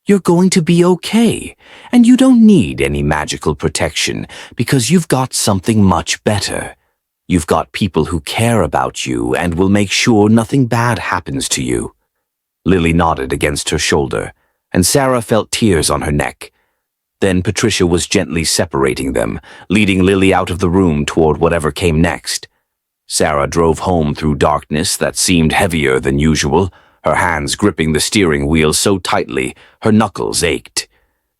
You're going to be okay, and you don't need any magical protection because you've got something much better. You've got people who care about you and will make sure nothing bad happens to you." Lily nodded against her shoulder, and Sarah felt tears on her neck. Then Patricia was gently separating them, leading Lily out of the room toward whatever came next. Sarah drove home through darkness that seemed heavier than usual, her hands gripping the steering wheel so tightly her knuckles ached.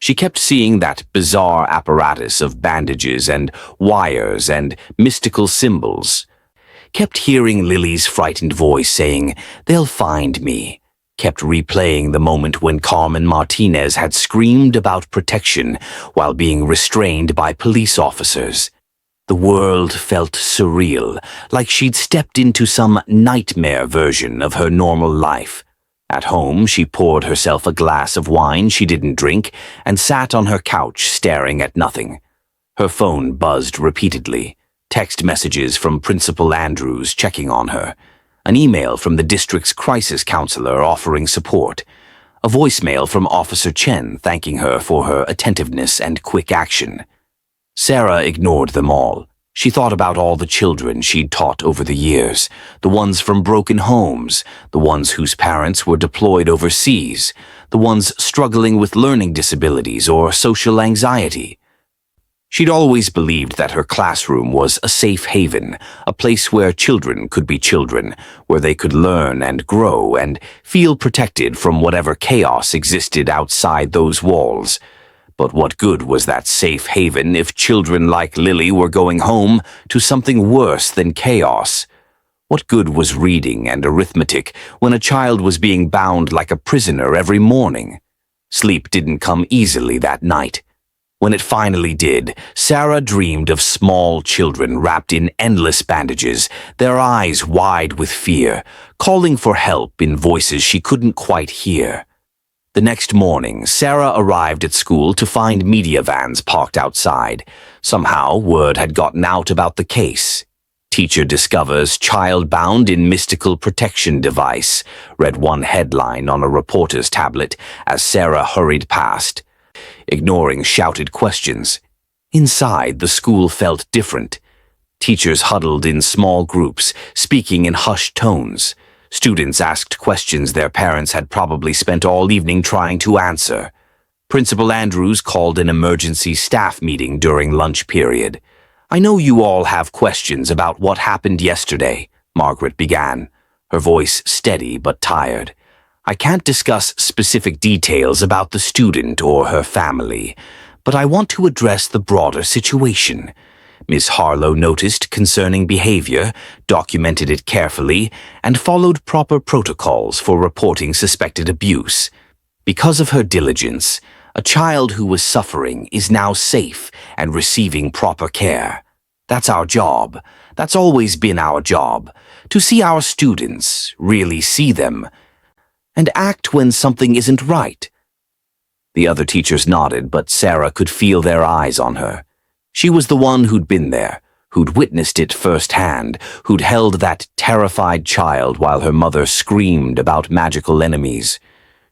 She kept seeing that bizarre apparatus of bandages and wires and mystical symbols. Kept hearing Lily's frightened voice saying, "They'll find me." Kept replaying the moment when Carmen Martinez had screamed about protection while being restrained by police officers. The world felt surreal, like she'd stepped into some nightmare version of her normal life. At home, she poured herself a glass of wine she didn't drink and sat on her couch staring at nothing. Her phone buzzed repeatedly, text messages from Principal Andrews checking on her, an email from the district's crisis counselor offering support, a voicemail from Officer Chen thanking her for her attentiveness and quick action. Sarah ignored them all. She thought about all the children she'd taught over the years, the ones from broken homes, the ones whose parents were deployed overseas, the ones struggling with learning disabilities or social anxiety. She'd always believed that her classroom was a safe haven, a place where children could be children, where they could learn and grow and feel protected from whatever chaos existed outside those walls. But what good was that safe haven if children like Lily were going home to something worse than chaos? What good was reading and arithmetic when a child was being bound like a prisoner every morning? Sleep didn't come easily that night. When it finally did, Sarah dreamed of small children wrapped in endless bandages, their eyes wide with fear, calling for help in voices she couldn't quite hear. The next morning, Sarah arrived at school to find media vans parked outside. Somehow, word had gotten out about the case. "Teacher discovers child bound in mystical protection device," read one headline on a reporter's tablet as Sarah hurried past, ignoring shouted questions. Inside, the school felt different. Teachers huddled in small groups, speaking in hushed tones. Students asked questions their parents had probably spent all evening trying to answer. Principal Andrews called an emergency staff meeting during lunch period. "I know you all have questions about what happened yesterday," Margaret began, her voice steady but tired. "I can't discuss specific details about the student or her family, but I want to address the broader situation. Ms. Harlow noticed concerning behavior, documented it carefully, and followed proper protocols for reporting suspected abuse. Because of her diligence, a child who was suffering is now safe and receiving proper care. That's our job. That's always been our job, to see our students, really see them, and act when something isn't right." The other teachers nodded, but Sarah could feel their eyes on her. She was the one who'd been there, who'd witnessed it firsthand, who'd held that terrified child while her mother screamed about magical enemies.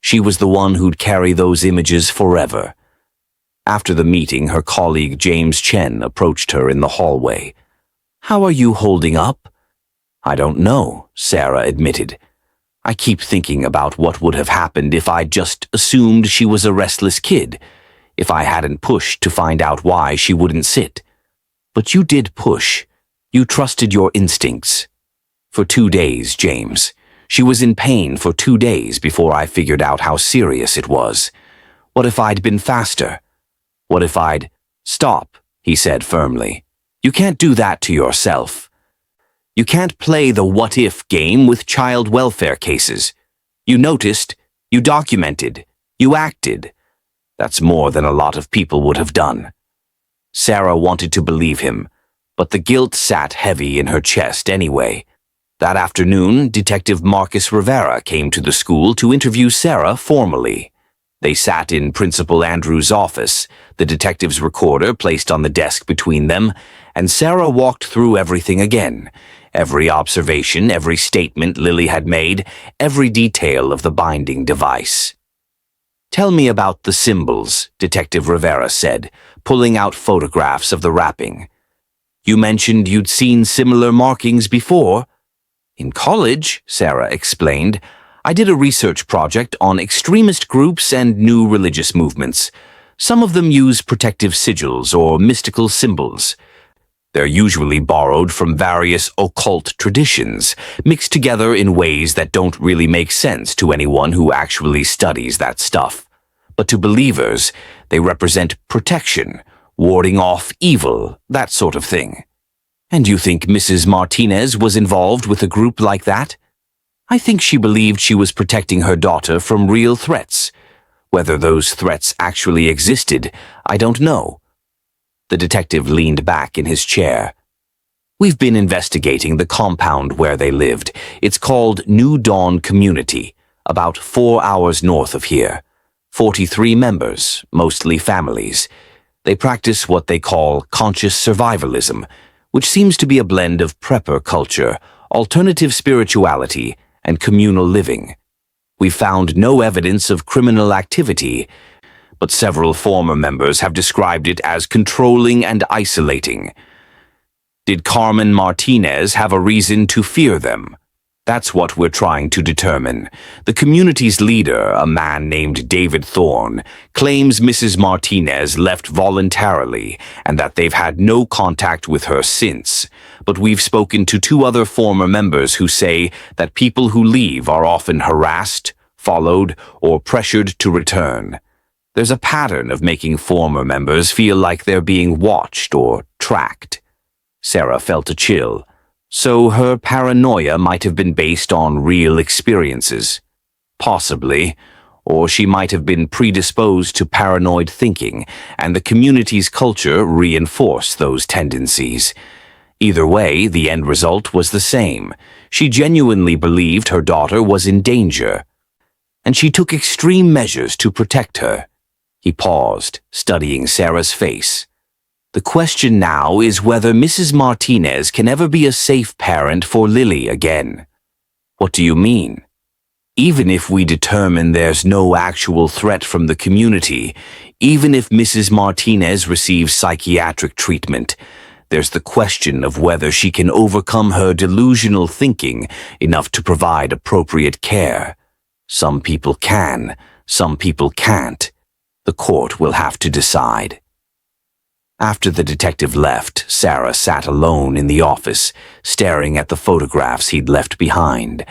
She was the one who'd carry those images forever. After the meeting, her colleague James Chen approached her in the hallway. "How are you holding up?" "I don't know," Sarah admitted. "I keep thinking about what would have happened if I'd just assumed she was a restless kid, if I hadn't pushed to find out why she wouldn't sit. But you did push. You trusted your instincts. For 2 days, James. She was in pain for 2 days before I figured out how serious it was. What if I'd been faster? What if I'd—" "Stop," he said firmly. "You can't do that to yourself. You can't play the what-if game with child welfare cases. You noticed, you documented, you acted. That's more than a lot of people would have done." Sarah wanted to believe him, but the guilt sat heavy in her chest anyway. That afternoon, Detective Marcus Rivera came to the school to interview Sarah formally. They sat in Principal Andrews' office, the detective's recorder placed on the desk between them, and Sarah walked through everything again. Every observation, every statement Lily had made, every detail of the binding device. "Tell me about the symbols," Detective Rivera said, pulling out photographs of the wrapping. You mentioned you'd seen similar markings before. In college, Sarah explained, I did a research project on extremist groups and new religious movements. Some of them use protective sigils or mystical symbols. They're usually borrowed from various occult traditions, mixed together in ways that don't really make sense to anyone who actually studies that stuff. But to believers, they represent protection, warding off evil, that sort of thing. And you think Mrs. Martinez was involved with a group like that? I think she believed she was protecting her daughter from real threats. Whether those threats actually existed, I don't know. The detective leaned back in his chair. We've been investigating the compound where they lived. It's called New Dawn Community, about 4 hours north of here. 43 members, mostly families. They practice what they call conscious survivalism, which seems to be a blend of prepper culture, alternative spirituality, and communal living. We found no evidence of criminal activity, but several former members have described it as controlling and isolating. Did Carmen Martinez have a reason to fear them? That's what we're trying to determine. The community's leader, a man named David Thorne, claims Mrs. Martinez left voluntarily and that they've had no contact with her since. But we've spoken to 2 other former members who say that people who leave are often harassed, followed, or pressured to return. There's a pattern of making former members feel like they're being watched or tracked. Sarah felt a chill. So her paranoia might have been based on real experiences. Possibly. Or she might have been predisposed to paranoid thinking, and the community's culture reinforced those tendencies. Either way, the end result was the same. She genuinely believed her daughter was in danger, and she took extreme measures to protect her. He paused, studying Sarah's face. The question now is whether Mrs. Martinez can ever be a safe parent for Lily again. What do you mean? Even if we determine there's no actual threat from the community, even if Mrs. Martinez receives psychiatric treatment, there's the question of whether she can overcome her delusional thinking enough to provide appropriate care. Some people can, some people can't. The court will have to decide. After the detective left, Sarah sat alone in the office, staring at the photographs he'd left behind.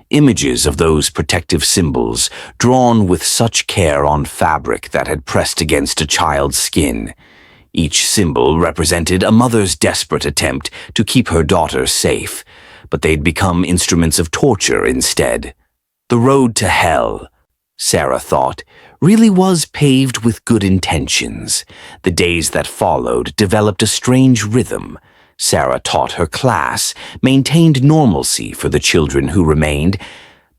Images of those protective symbols, drawn with such care on fabric that had pressed against a child's skin. Each symbol represented a mother's desperate attempt to keep her daughter safe, but they'd become instruments of torture instead. The road to hell, Sarah thought, really was paved with good intentions. The days that followed developed a strange rhythm. Sarah taught her class, maintained normalcy for the children who remained,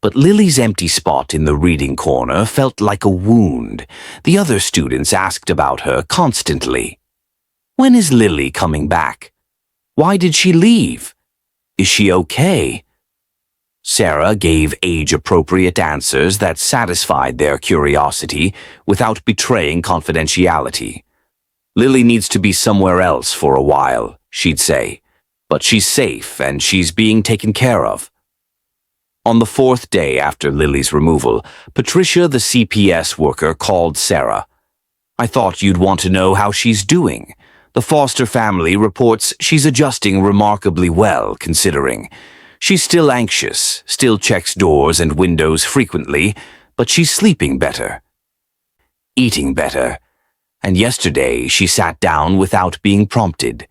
but Lily's empty spot in the reading corner felt like a wound. The other students asked about her constantly. When is Lily coming back? Why did she leave? Is she okay? Sarah gave age-appropriate answers that satisfied their curiosity without betraying confidentiality. Lily needs to be somewhere else for a while, she'd say, but she's safe and she's being taken care of. On the 4th day after Lily's removal, Patricia, the CPS worker, called Sarah. I thought you'd want to know how she's doing. The foster family reports she's adjusting remarkably well, considering. She's still anxious, still checks doors and windows frequently, but she's sleeping better. Eating better. And yesterday she sat down without being prompted,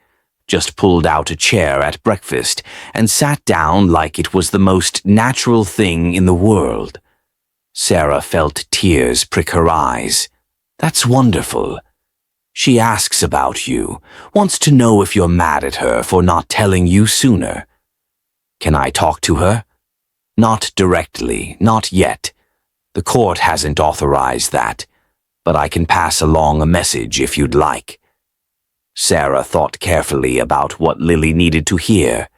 just pulled out a chair at breakfast and sat down like it was the most natural thing in the world. Sarah felt tears prick her eyes. That's wonderful. She asks about you, wants to know if you're mad at her for not telling you sooner. Can I talk to her? Not directly, not yet. The court hasn't authorized that, but I can pass along a message if you'd like. Sarah thought carefully about what Lily needed to hear.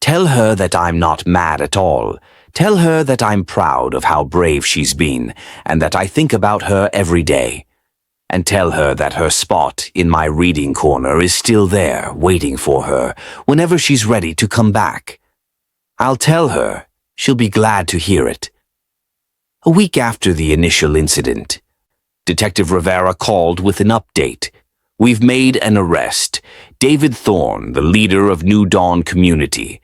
Tell her that I'm not mad at all. Tell her that I'm proud of how brave she's been, and that I think about her every day. and tell her that her spot in my reading corner is still there, waiting for her, whenever she's ready to come back. I'll tell her. She'll be glad to hear it." A week after the initial incident, Detective Rivera called with an update. "We've made an arrest. David Thorne, the leader of New Dawn Community.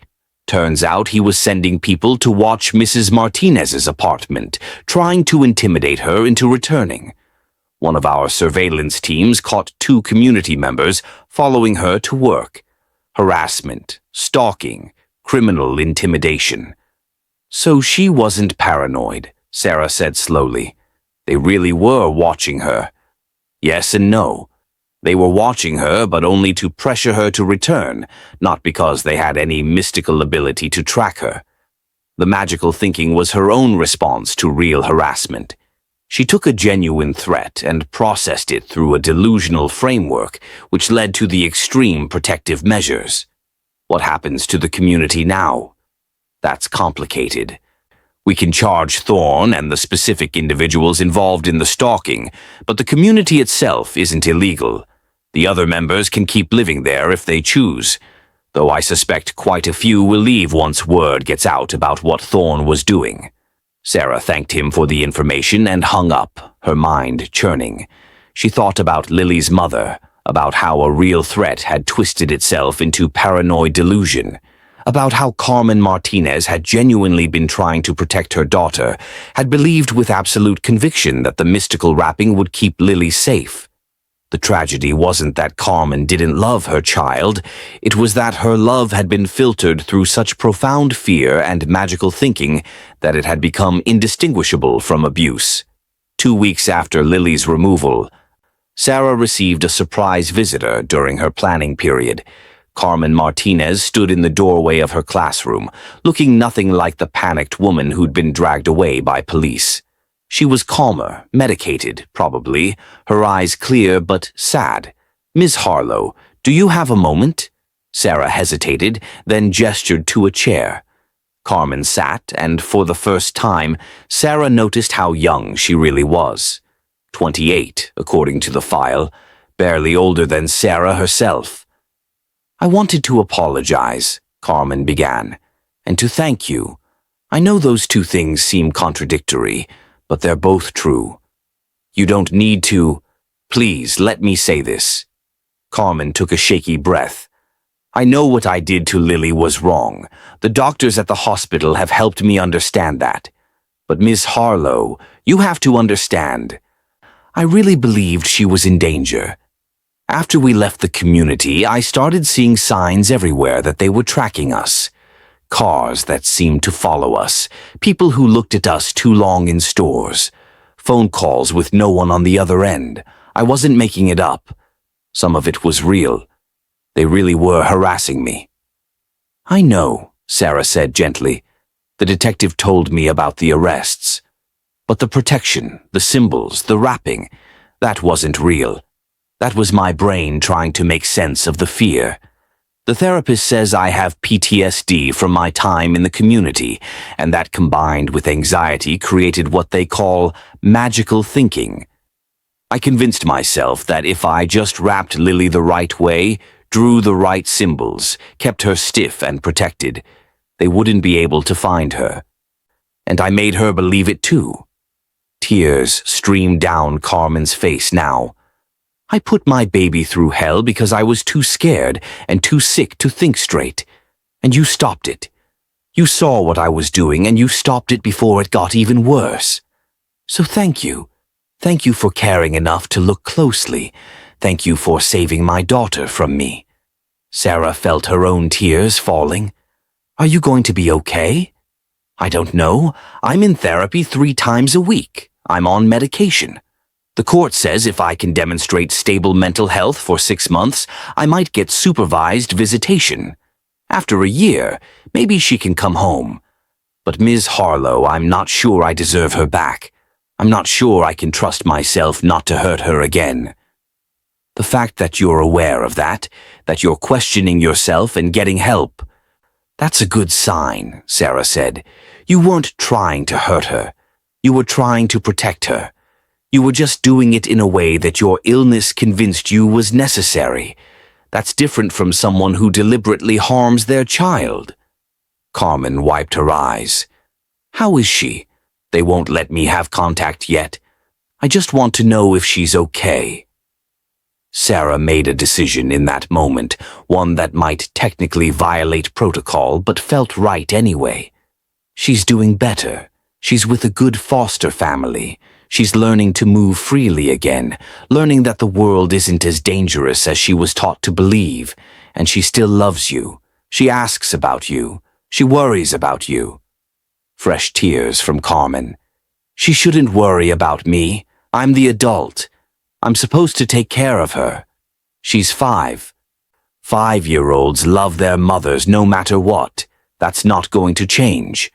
Turns out he was sending people to watch Mrs. Martinez's apartment, trying to intimidate her into returning. One of our surveillance teams caught 2 community members following her to work. Harassment, stalking, criminal intimidation." "So she wasn't paranoid," Sarah said slowly. "They really were watching her." "Yes and no. They were watching her, but only to pressure her to return, not because they had any mystical ability to track her. The magical thinking was her own response to real harassment. She took a genuine threat and processed it through a delusional framework, which led to the extreme protective measures. What happens to the community now? That's complicated. We can charge Thorne and the specific individuals involved in the stalking, but the community itself isn't illegal. The other members can keep living there if they choose, though I suspect quite a few will leave once word gets out about what Thorne was doing." Sarah thanked him for the information and hung up, her mind churning. She thought about Lily's mother, about how a real threat had twisted itself into paranoid delusion, about how Carmen Martinez had genuinely been trying to protect her daughter, had believed with absolute conviction that the mystical wrapping would keep Lily safe. The tragedy wasn't that Carmen didn't love her child, it was that her love had been filtered through such profound fear and magical thinking that it had become indistinguishable from abuse. 2 weeks after Lily's removal, Sarah received a surprise visitor during her planning period. Carmen Martinez stood in the doorway of her classroom, looking nothing like the panicked woman who'd been dragged away by police. She was calmer, medicated, probably, her eyes clear but sad. "Miss Harlow, do you have a moment?" Sarah hesitated, then gestured to a chair. Carmen sat, and for the first time, Sarah noticed how young she really was. 28, according to the file, barely older than Sarah herself. "I wanted to apologize," Carmen began, "and to thank you. I know those 2 things seem contradictory, but they're both true. You don't need to. Please, let me say this." Carmen took a shaky breath. "I know what I did to Lily was wrong. The doctors at the hospital have helped me understand that. But Miss Harlow, you have to understand. I really believed she was in danger. After we left the community, I started seeing signs everywhere that they were tracking us. Cars that seemed to follow us, people who looked at us too long in stores, phone calls with no one on the other end. I wasn't making it up. Some of it was real. They really were harassing me." "I know," Sarah said gently. "The detective told me about the arrests. But the protection, the symbols, the wrapping, that wasn't real. That was my brain trying to make sense of the fear. The therapist says I have PTSD from my time in the community, and that combined with anxiety created what they call magical thinking. I convinced myself that if I just wrapped Lily the right way, drew the right symbols, kept her stiff and protected, they wouldn't be able to find her. And I made her believe it too." Tears streamed down Carmen's face now. "I put my baby through hell because I was too scared and too sick to think straight. And you stopped it. You saw what I was doing and you stopped it before it got even worse. So thank you. Thank you for caring enough to look closely. Thank you for saving my daughter from me." Sarah felt her own tears falling. "Are you going to be okay?" "I don't know. I'm in therapy 3 times a week. I'm on medication. The court says if I can demonstrate stable mental health for 6 months, I might get supervised visitation. After a year, maybe she can come home. But Ms. Harlow, I'm not sure I deserve her back. I'm not sure I can trust myself not to hurt her again." "The fact that you're aware of that you're questioning yourself and getting help, that's a good sign," Sarah said. "You weren't trying to hurt her. You were trying to protect her. You were just doing it in a way that your illness convinced you was necessary. That's different from someone who deliberately harms their child." Carmen wiped her eyes. "How is she? They won't let me have contact yet. I just want to know if she's okay." Sarah made a decision in that moment, one that might technically violate protocol but felt right anyway. She's doing better. She's with a good foster family. She's learning to move freely again, learning that the world isn't as dangerous as she was taught to believe, and she still loves you. She asks about you. She worries about you. Fresh tears from Carmen. "She shouldn't worry about me. I'm the adult. I'm supposed to take care of her. She's 5. 5-year-olds love their mothers no matter what. That's not going to change."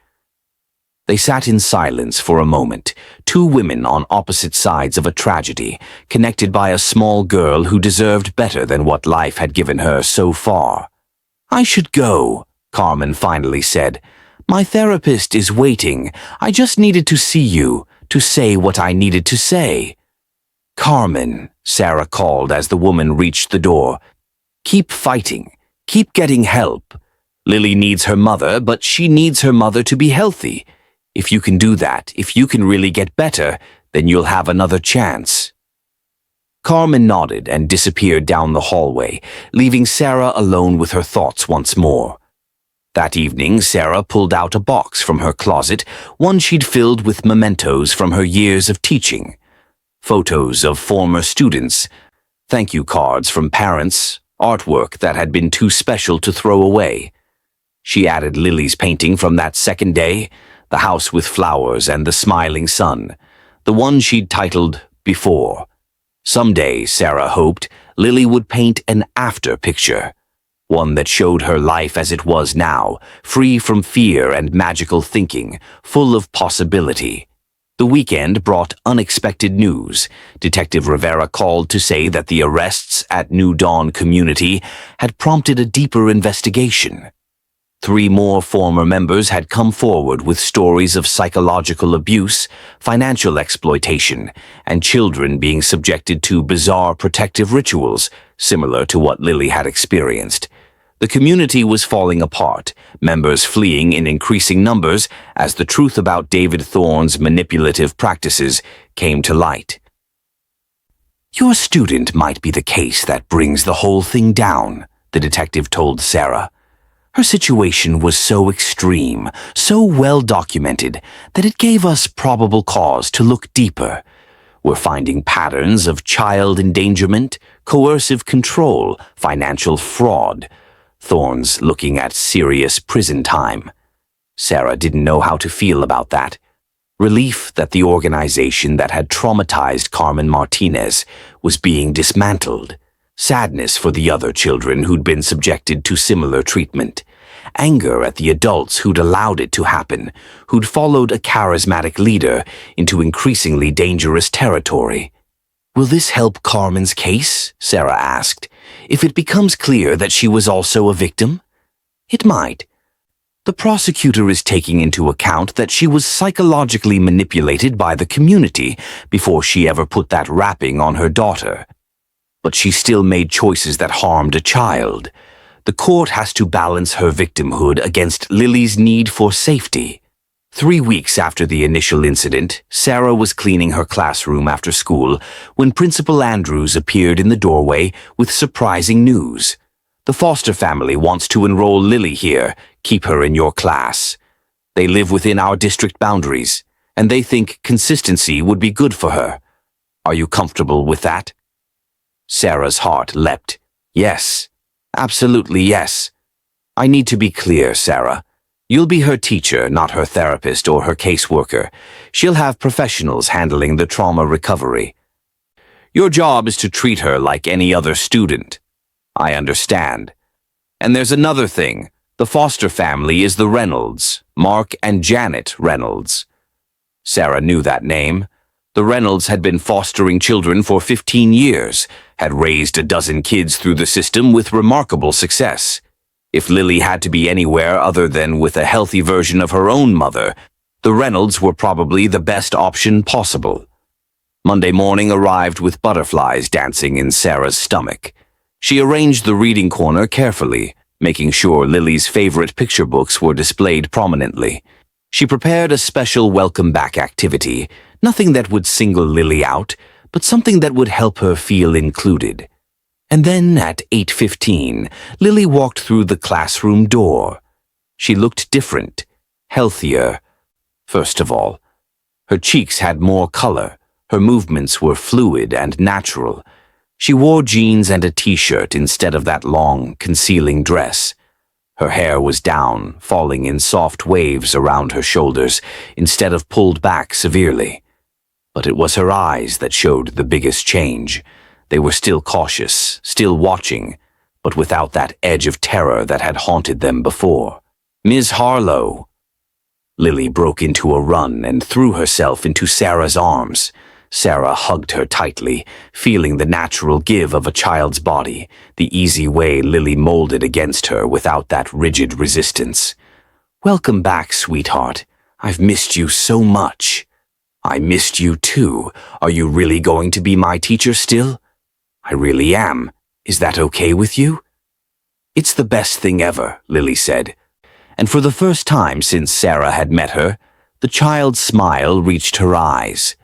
They sat in silence for a moment, two women on opposite sides of a tragedy, connected by a small girl who deserved better than what life had given her so far. "I should go," Carmen finally said. "My therapist is waiting. I just needed to see you, to say what I needed to say." "Carmen," Sarah called as the woman reached the door. "Keep fighting. Keep getting help. Lily needs her mother, but she needs her mother to be healthy. If you can do that, if you can really get better, then you'll have another chance." Carmen nodded and disappeared down the hallway, leaving Sarah alone with her thoughts once more. That evening, Sarah pulled out a box from her closet, one she'd filled with mementos from her years of teaching. Photos of former students, thank you cards from parents, artwork that had been too special to throw away. She added Lily's painting from that second day, the house with flowers and the smiling sun, the one she'd titled Before. Someday, Sarah hoped, Lily would paint an after picture, one that showed her life as it was now, free from fear and magical thinking, full of possibility. The weekend brought unexpected news. Detective Rivera called to say that the arrests at New Dawn Community had prompted a deeper investigation. 3 more former members had come forward with stories of psychological abuse, financial exploitation, and children being subjected to bizarre protective rituals, similar to what Lily had experienced. The community was falling apart, members fleeing in increasing numbers as the truth about David Thorne's manipulative practices came to light. "Your student might be the case that brings the whole thing down," the detective told Sarah. "Her situation was so extreme, so well documented, that it gave us probable cause to look deeper. We're finding patterns of child endangerment, coercive control, financial fraud. Thorne's looking at serious prison time." Sarah didn't know how to feel about that. Relief that the organization that had traumatized Carmen Martinez was being dismantled. Sadness for the other children who'd been subjected to similar treatment. Anger at the adults who'd allowed it to happen, who'd followed a charismatic leader into increasingly dangerous territory. "Will this help Carmen's case?" Sarah asked. "If it becomes clear that she was also a victim?" "It might. The prosecutor is taking into account that she was psychologically manipulated by the community before she ever put that wrapping on her daughter. But she still made choices that harmed a child. The court has to balance her victimhood against Lily's need for safety." 3 weeks after the initial incident, Sarah was cleaning her classroom after school when Principal Andrews appeared in the doorway with surprising news. "The foster family wants to enroll Lily here, keep her in your class. They live within our district boundaries, and they think consistency would be good for her. Are you comfortable with that?" Sarah's heart leapt. "Yes, absolutely yes. I need to be clear, Sarah. You'll be her teacher, not her therapist or her caseworker. She'll have professionals handling the trauma recovery. Your job is to treat her like any other student." "I understand. And there's another thing. The foster family is the Reynolds, Mark and Janet Reynolds." Sarah knew that name. The Reynolds had been fostering children for 15 years, had raised a dozen kids through the system with remarkable success. If Lily had to be anywhere other than with a healthy version of her own mother, the Reynolds were probably the best option possible. Monday morning arrived with butterflies dancing in Sarah's stomach. She arranged the reading corner carefully, making sure Lily's favorite picture books were displayed prominently. She prepared a special welcome back activity, nothing that would single Lily out, but something that would help her feel included. And then at 8:15, Lily walked through the classroom door. She looked different, healthier. First of all, her cheeks had more color. Her movements were fluid and natural. She wore jeans and a t-shirt instead of that long, concealing dress. Her hair was down, falling in soft waves around her shoulders instead of pulled back severely. But it was her eyes that showed the biggest change. They were still cautious, still watching, but without that edge of terror that had haunted them before. "Ms. Harlow." Lily broke into a run and threw herself into Sarah's arms. Sarah hugged her tightly, feeling the natural give of a child's body, the easy way Lily molded against her without that rigid resistance. "Welcome back, sweetheart. I've missed you so much." "I missed you too. Are you really going to be my teacher still?" "I really am. Is that okay with you?" "It's the best thing ever," Lily said. And for the first time since Sarah had met her, the child's smile reached her eyes.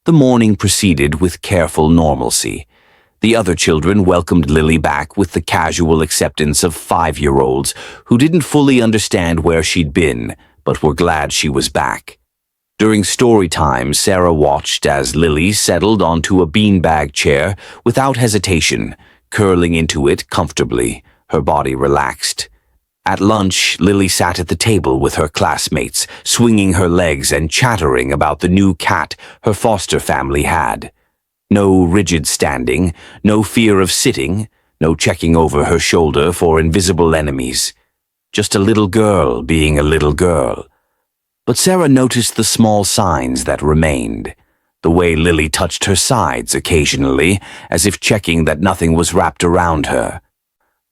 The morning proceeded with careful normalcy. The other children welcomed Lily back with the casual acceptance of 5-year-olds who didn't fully understand where she'd been, but were glad she was back. During story time, Sarah watched as Lily settled onto a beanbag chair without hesitation, curling into it comfortably, her body relaxed. At lunch, Lily sat at the table with her classmates, swinging her legs and chattering about the new cat her foster family had. No rigid standing, no fear of sitting, no checking over her shoulder for invisible enemies. Just a little girl being a little girl. But Sarah noticed the small signs that remained. The way Lily touched her sides occasionally, as if checking that nothing was wrapped around her.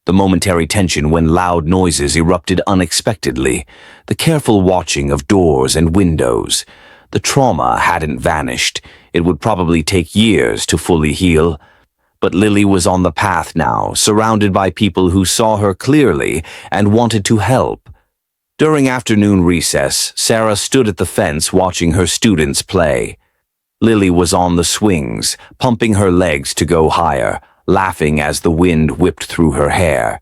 The momentary tension when loud noises erupted unexpectedly, the careful watching of doors and windows. The trauma hadn't vanished. It would probably take years to fully heal. But Lily was on the path now, surrounded by people who saw her clearly and wanted to help. During afternoon recess, Sarah stood at the fence watching her students play. Lily was on the swings, pumping her legs to go higher, laughing as the wind whipped through her hair.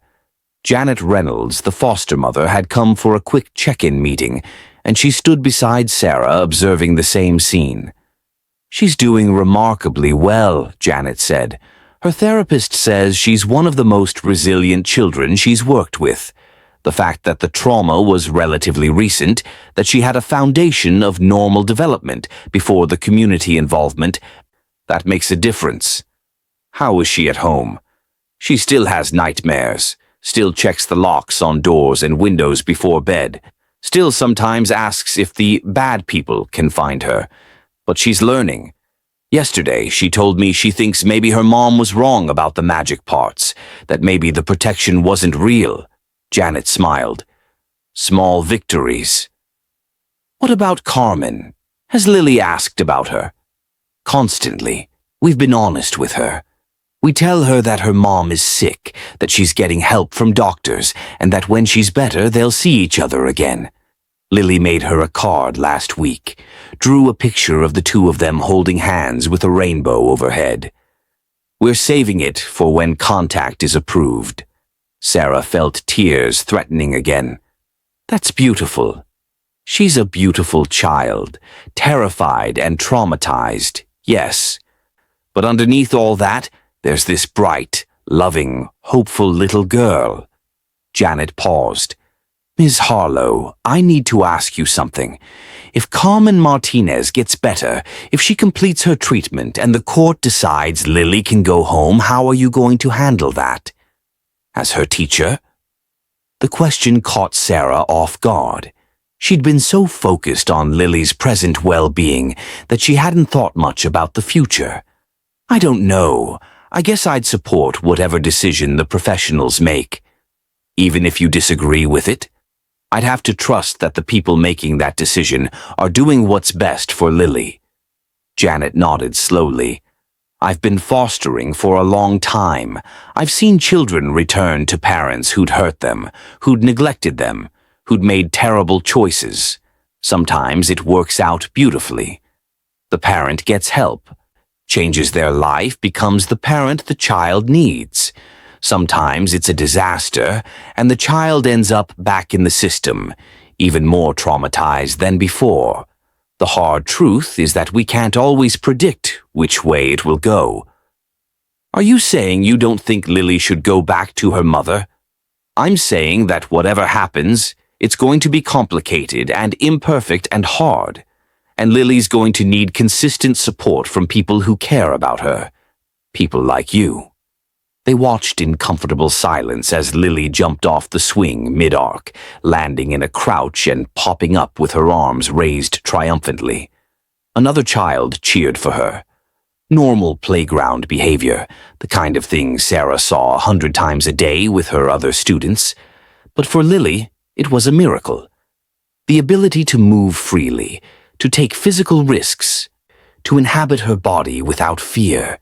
Janet Reynolds, the foster mother, had come for a quick check-in meeting, and she stood beside Sarah observing the same scene. "She's doing remarkably well," Janet said. "Her therapist says she's one of the most resilient children she's worked with. The fact that the trauma was relatively recent, that she had a foundation of normal development before the community involvement, that makes a difference." "How is she at home?" "She still has nightmares, still checks the locks on doors and windows before bed, still sometimes asks if the bad people can find her. But she's learning. Yesterday, she told me she thinks maybe her mom was wrong about the magic parts, that maybe the protection wasn't real." Janet smiled. "Small victories." "What about Carmen? Has Lily asked about her?" "Constantly. We've been honest with her. We tell her that her mom is sick, that she's getting help from doctors, and that when she's better, they'll see each other again. Lily made her a card last week, drew a picture of the two of them holding hands with a rainbow overhead. We're saving it for when contact is approved." Sarah felt tears threatening again. "That's beautiful. She's a beautiful child, terrified and traumatized, yes. But underneath all that, there's this bright, loving, hopeful little girl." Janet paused. "Ms. Harlow, I need to ask you something. If Carmen Martinez gets better, if she completes her treatment and the court decides Lily can go home, how are you going to handle that? As her teacher?" The question caught Sarah off guard. She'd been so focused on Lily's present well-being that she hadn't thought much about the future. "I don't know. I guess I'd support whatever decision the professionals make. Even if you disagree with it, I'd have to trust that the people making that decision are doing what's best for Lily." Janet nodded slowly. I've been fostering for a long time. I've seen children return to parents who'd hurt them, who'd neglected them, who'd made terrible choices. Sometimes it works out beautifully. The parent gets help, changes their life, becomes the parent the child needs. Sometimes it's a disaster, and the child ends up back in the system, even more traumatized than before. The hard truth is that we can't always predict which way it will go. Are you saying you don't think Lily should go back to her mother? I'm saying that whatever happens, it's going to be complicated and imperfect and hard, and Lily's going to need consistent support from people who care about her, people like you. They watched in comfortable silence as Lily jumped off the swing mid-arc, landing in a crouch and popping up with her arms raised triumphantly. Another child cheered for her. Normal playground behavior, the kind of thing Sarah saw 100 times a day with her other students. But for Lily, it was a miracle. The ability to move freely, to take physical risks, to inhabit her body without fear.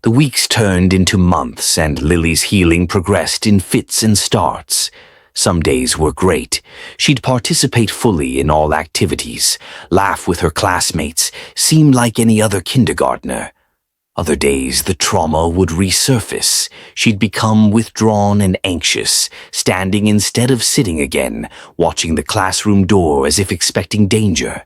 The weeks turned into months, and Lily's healing progressed in fits and starts. Some days were great. She'd participate fully in all activities, laugh with her classmates, seem like any other kindergartner. Other days, the trauma would resurface. She'd become withdrawn and anxious, standing instead of sitting again, watching the classroom door as if expecting danger.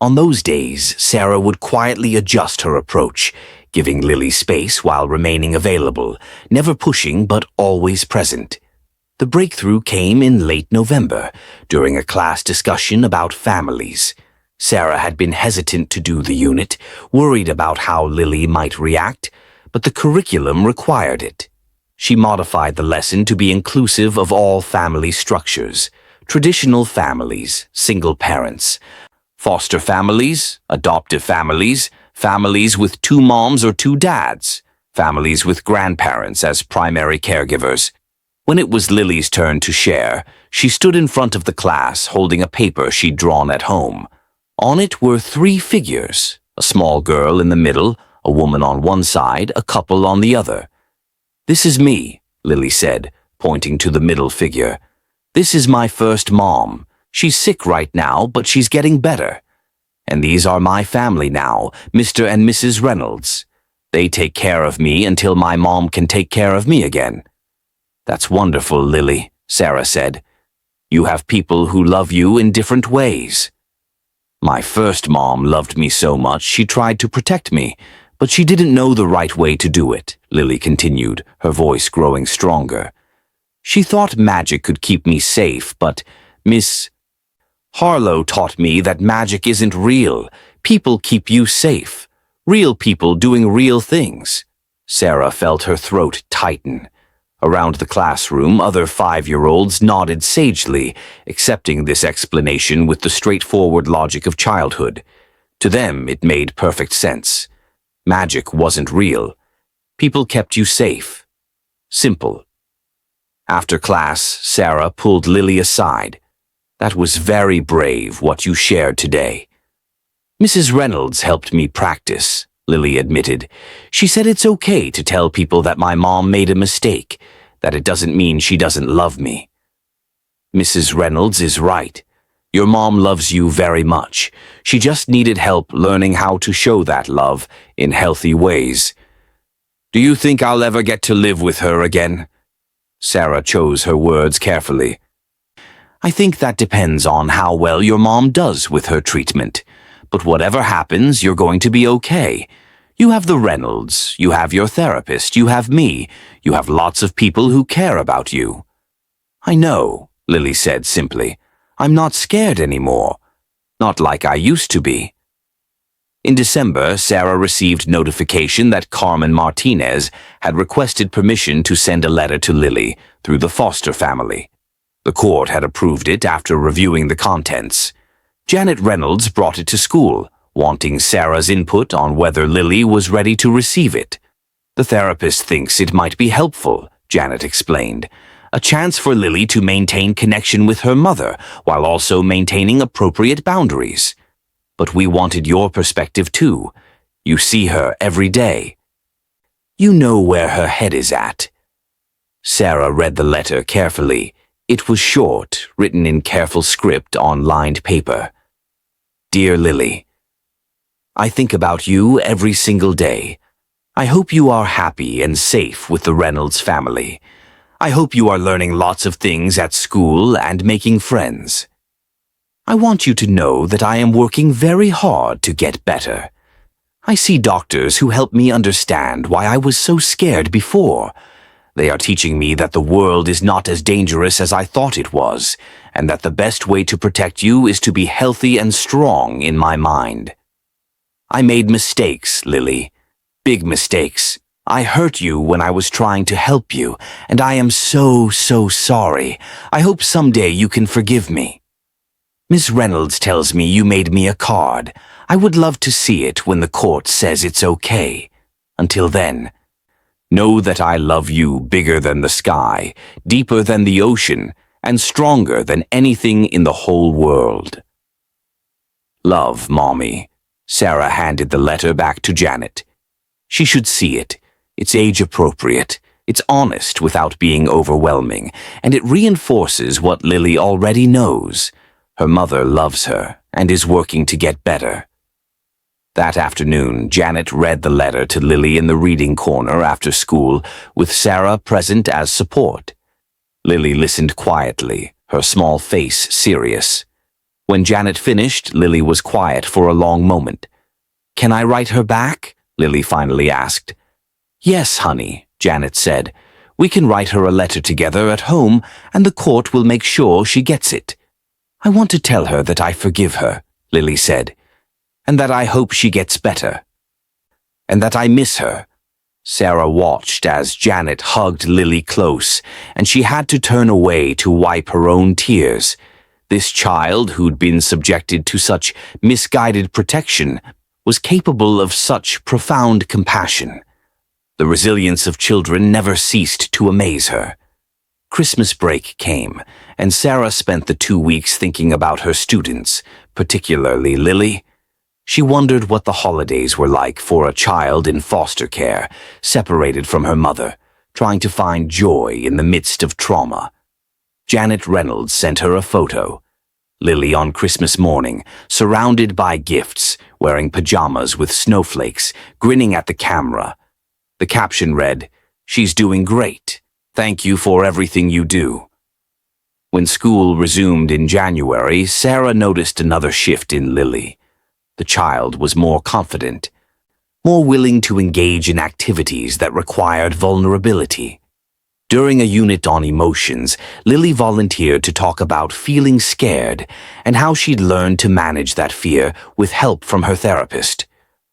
On those days, Sarah would quietly adjust her approach, giving Lily space while remaining available, never pushing but always present. The breakthrough came in late November, during a class discussion about families. Sarah had been hesitant to do the unit, worried about how Lily might react, but the curriculum required it. She modified the lesson to be inclusive of all family structures: traditional families, single parents, foster families, adoptive families, families with 2 moms or 2 dads, families with grandparents as primary caregivers. When it was Lily's turn to share, she stood in front of the class holding a paper she'd drawn at home. On it were 3 figures, a small girl in the middle, a woman on one side, a couple on the other. "This is me," Lily said, pointing to the middle figure. "This is my first mom. She's sick right now, but she's getting better. And these are my family now, Mr. and Mrs. Reynolds. They take care of me until my mom can take care of me again." "That's wonderful, Lily," Sarah said. "You have people who love you in different ways." "My first mom loved me so much she tried to protect me, but she didn't know the right way to do it," Lily continued, her voice growing stronger. "She thought magic could keep me safe, but Miss Harlow taught me that magic isn't real. People keep you safe. Real people doing real things." Sarah felt her throat tighten. Around the classroom, other 5-year-olds nodded sagely, accepting this explanation with the straightforward logic of childhood. To them, it made perfect sense. Magic wasn't real. People kept you safe. Simple. After class, Sarah pulled Lily aside. "That was very brave, what you shared today." "Mrs. Reynolds helped me practice," Lily admitted. "She said it's okay to tell people that my mom made a mistake, that it doesn't mean she doesn't love me." "Mrs. Reynolds is right. Your mom loves you very much. She just needed help learning how to show that love in healthy ways." "Do you think I'll ever get to live with her again?" Sarah chose her words carefully. "I think that depends on how well your mom does with her treatment. But whatever happens, you're going to be okay. You have the Reynolds, you have your therapist, you have me, you have lots of people who care about you." "I know," Lily said simply. "I'm not scared anymore. Not like I used to be." In December, Sarah received notification that Carmen Martinez had requested permission to send a letter to Lily through the foster family. The court had approved it after reviewing the contents. Janet Reynolds brought it to school, wanting Sarah's input on whether Lily was ready to receive it. "The therapist thinks it might be helpful," Janet explained. "A chance for Lily to maintain connection with her mother while also maintaining appropriate boundaries. But we wanted your perspective too. You see her every day. You know where her head is at." Sarah read the letter carefully. It was short, written in careful script on lined paper. "Dear Lily, I think about you every single day. I hope you are happy and safe with the Reynolds family. I hope you are learning lots of things at school and making friends. I want you to know that I am working very hard to get better. I see doctors who help me understand why I was so scared before. They are teaching me that the world is not as dangerous as I thought it was, and that the best way to protect you is to be healthy and strong in my mind. I made mistakes, Lily. Big mistakes. I hurt you when I was trying to help you, and I am so sorry. I hope someday you can forgive me. Miss Reynolds tells me you made me a card. I would love to see it when the court says it's okay. Until then, know that I love you bigger than the sky, deeper than the ocean, and stronger than anything in the whole world. Love, Mommy." Sarah handed the letter back to Janet. She should see it. It's age-appropriate. It's honest without being overwhelming, and it reinforces what Lily already knows. Her mother loves her and is working to get better. That afternoon, Janet read the letter to Lily in the reading corner after school, with Sarah present as support. Lily listened quietly, her small face serious. When Janet finished, Lily was quiet for a long moment. "Can I write her back?" Lily finally asked. "Yes, honey," Janet said. "We can write her a letter together at home, and the court will make sure she gets it." "I want to tell her that I forgive her," Lily said, "and that I hope she gets better. And that I miss her." Sarah watched as Janet hugged Lily close, and she had to turn away to wipe her own tears. This child, who'd been subjected to such misguided protection, was capable of such profound compassion. The resilience of children never ceased to amaze her. Christmas break came, and Sarah spent the 2 weeks thinking about her students, particularly Lily. She wondered what the holidays were like for a child in foster care, separated from her mother, trying to find joy in the midst of trauma. Janet Reynolds sent her a photo. Lily on Christmas morning, surrounded by gifts, wearing pajamas with snowflakes, grinning at the camera. The caption read, "She's doing great. Thank you for everything you do." When school resumed in January, Sarah noticed another shift in Lily. The child was more confident, more willing to engage in activities that required vulnerability. During a unit on emotions, Lily volunteered to talk about feeling scared and how she'd learned to manage that fear with help from her therapist.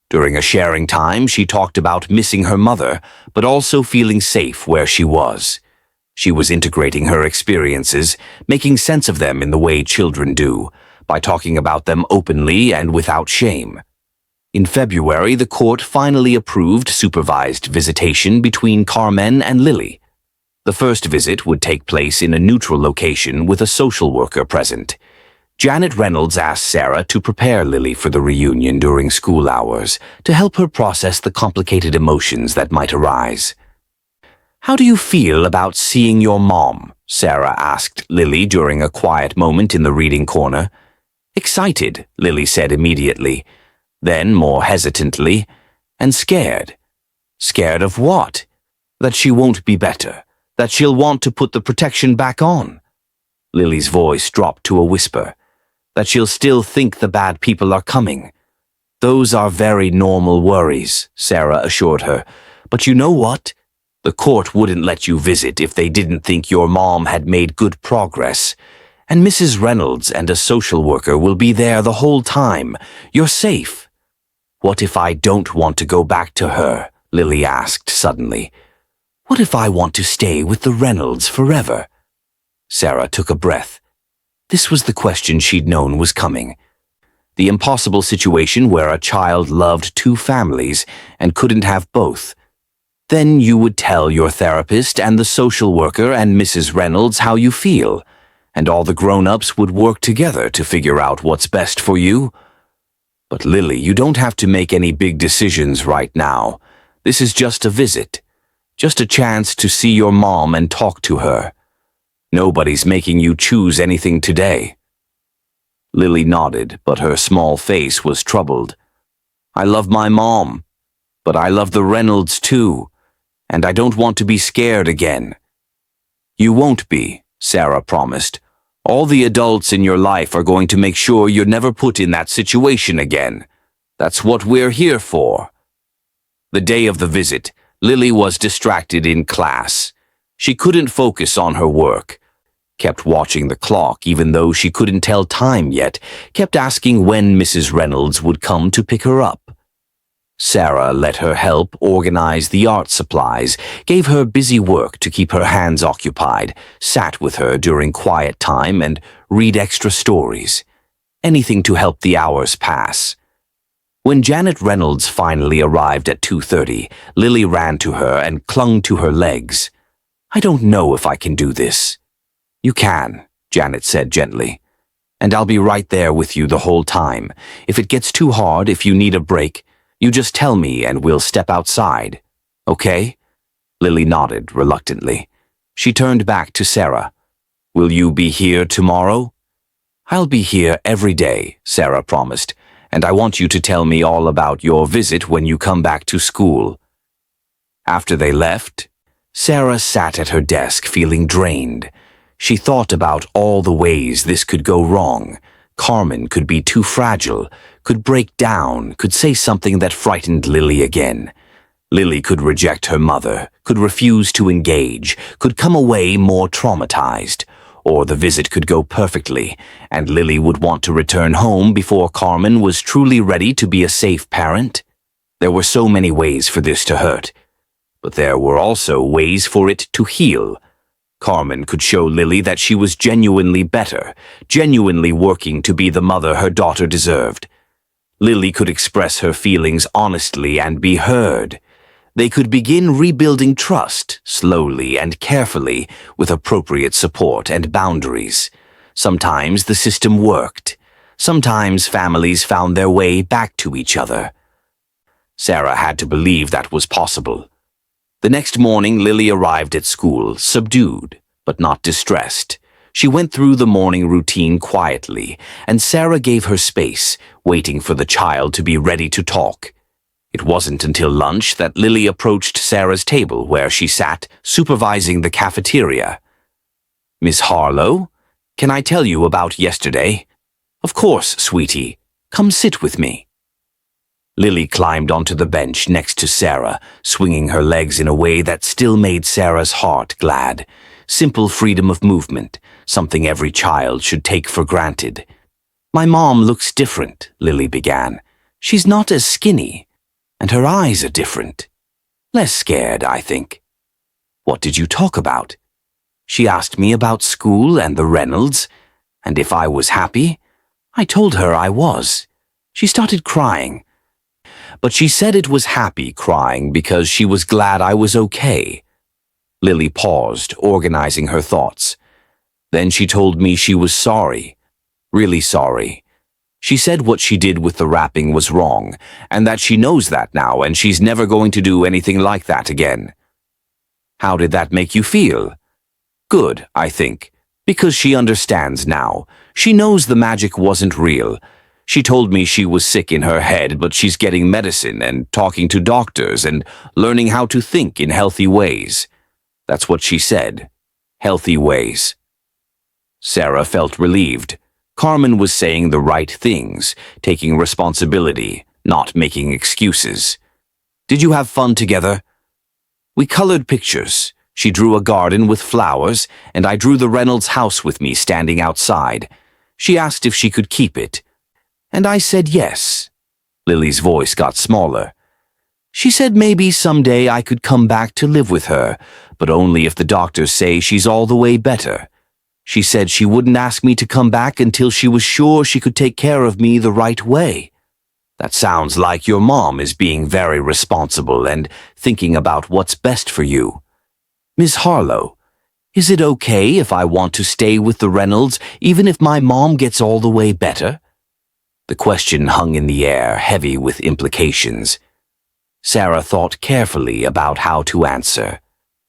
During a sharing time, she talked about missing her mother, but also feeling safe where she was. She was integrating her experiences, making sense of them in the way children do, by talking about them openly and without shame. In February, the court finally approved supervised visitation between Carmen and Lily. The first visit would take place in a neutral location with a social worker present. Janet Reynolds asked Sarah to prepare Lily for the reunion during school hours to help her process the complicated emotions that might arise. "How do you feel about seeing your mom?" Sarah asked Lily during a quiet moment in the reading corner. "Excited," Lily said immediately. Then, more hesitantly, "And scared." "Scared of what?" "That she won't be better. That she'll want to put the protection back on." Lily's voice dropped to a whisper. "That she'll still think the bad people are coming." "Those are very normal worries," Sarah assured her. "But you know what? The court wouldn't let you visit if they didn't think your mom had made good progress. And Mrs. Reynolds and a social worker will be there the whole time. You're safe." "What if I don't want to go back to her?" Lily asked suddenly. "What if I want to stay with the Reynolds forever?" Sarah took a breath. This was the question she'd known was coming. The impossible situation where a child loved two families and couldn't have both. Then you would tell your therapist and the social worker and Mrs. Reynolds how you feel, and all the grown-ups would work together to figure out what's best for you. But Lily, you don't have to make any big decisions right now. This is just a visit. Just a chance to see your mom and talk to her. Nobody's making you choose anything today." Lily nodded, but her small face was troubled. "I love my mom, but I love the Reynolds too, and I don't want to be scared again." "You won't be," Sarah promised. "All the adults in your life are going to make sure you're never put in that situation again. That's what we're here for." The day of the visit, Lily was distracted in class. She couldn't focus on her work, kept watching the clock even though she couldn't tell time yet, kept asking when Mrs. Reynolds would come to pick her up. Sarah let her help organize the art supplies, gave her busy work to keep her hands occupied, sat with her during quiet time and read extra stories. Anything to help the hours pass. When Janet Reynolds finally arrived at 2:30, Lily ran to her and clung to her legs. "I don't know if I can do this." "You can," Janet said gently. "And I'll be right there with you the whole time. If it gets too hard, if you need a break, you just tell me and we'll step outside. Okay?" Lily nodded reluctantly. She turned back to Sarah. "Will you be here tomorrow?" "I'll be here every day," Sarah promised, "and I want you to tell me all about your visit when you come back to school." After they left, Sarah sat at her desk feeling drained. She thought about all the ways this could go wrong. Carmen could be too fragile, could break down, could say something that frightened Lily again. Lily could reject her mother, could refuse to engage, could come away more traumatized. Or the visit could go perfectly, and Lily would want to return home before Carmen was truly ready to be a safe parent. There were so many ways for this to hurt. But there were also ways for it to heal. Carmen could show Lily that she was genuinely better, genuinely working to be the mother her daughter deserved. Lily could express her feelings honestly and be heard. They could begin rebuilding trust, slowly and carefully, with appropriate support and boundaries. Sometimes the system worked. Sometimes families found their way back to each other. Sarah had to believe that was possible. The next morning, Lily arrived at school, subdued, but not distressed. She went through the morning routine quietly, and Sarah gave her space, waiting for the child to be ready to talk. It wasn't until lunch that Lily approached Sarah's table where she sat, supervising the cafeteria. "Miss Harlow, can I tell you about yesterday?" "Of course, sweetie. Come sit with me." Lily climbed onto the bench next to Sarah, swinging her legs in a way that still made Sarah's heart glad. Simple freedom of movement, something every child should take for granted. "My mom looks different," Lily began. "She's not as skinny, and her eyes are different. Less scared, I think." "What did you talk about?" "She asked me about school and the Reynolds, and if I was happy. I told her I was. She started crying. But she said it was happy crying because she was glad I was okay." Lily paused, organizing her thoughts. Then she told me she was sorry. Really sorry. She said what she did with the wrapping was wrong, and that she knows that now and she's never going to do anything like that again. "How did that make you feel?" "Good, I think, because she understands now. She knows the magic wasn't real. She told me she was sick in her head, but she's getting medicine and talking to doctors and learning how to think in healthy ways. That's what she said. Healthy ways." Sarah felt relieved. Carmen was saying the right things, taking responsibility, not making excuses. "Did you have fun together?" "We colored pictures. She drew a garden with flowers, and I drew the Reynolds house with me standing outside. She asked if she could keep it. And I said yes." Lily's voice got smaller. "She said maybe someday I could come back to live with her, but only if the doctors say she's all the way better. She said she wouldn't ask me to come back until she was sure she could take care of me the right way." "That sounds like your mom is being very responsible and thinking about what's best for you. Miss Harlow, is it okay if I want to stay with the Reynolds even if my mom gets all the way better?" The question hung in the air, heavy with implications. Sarah thought carefully about how to answer.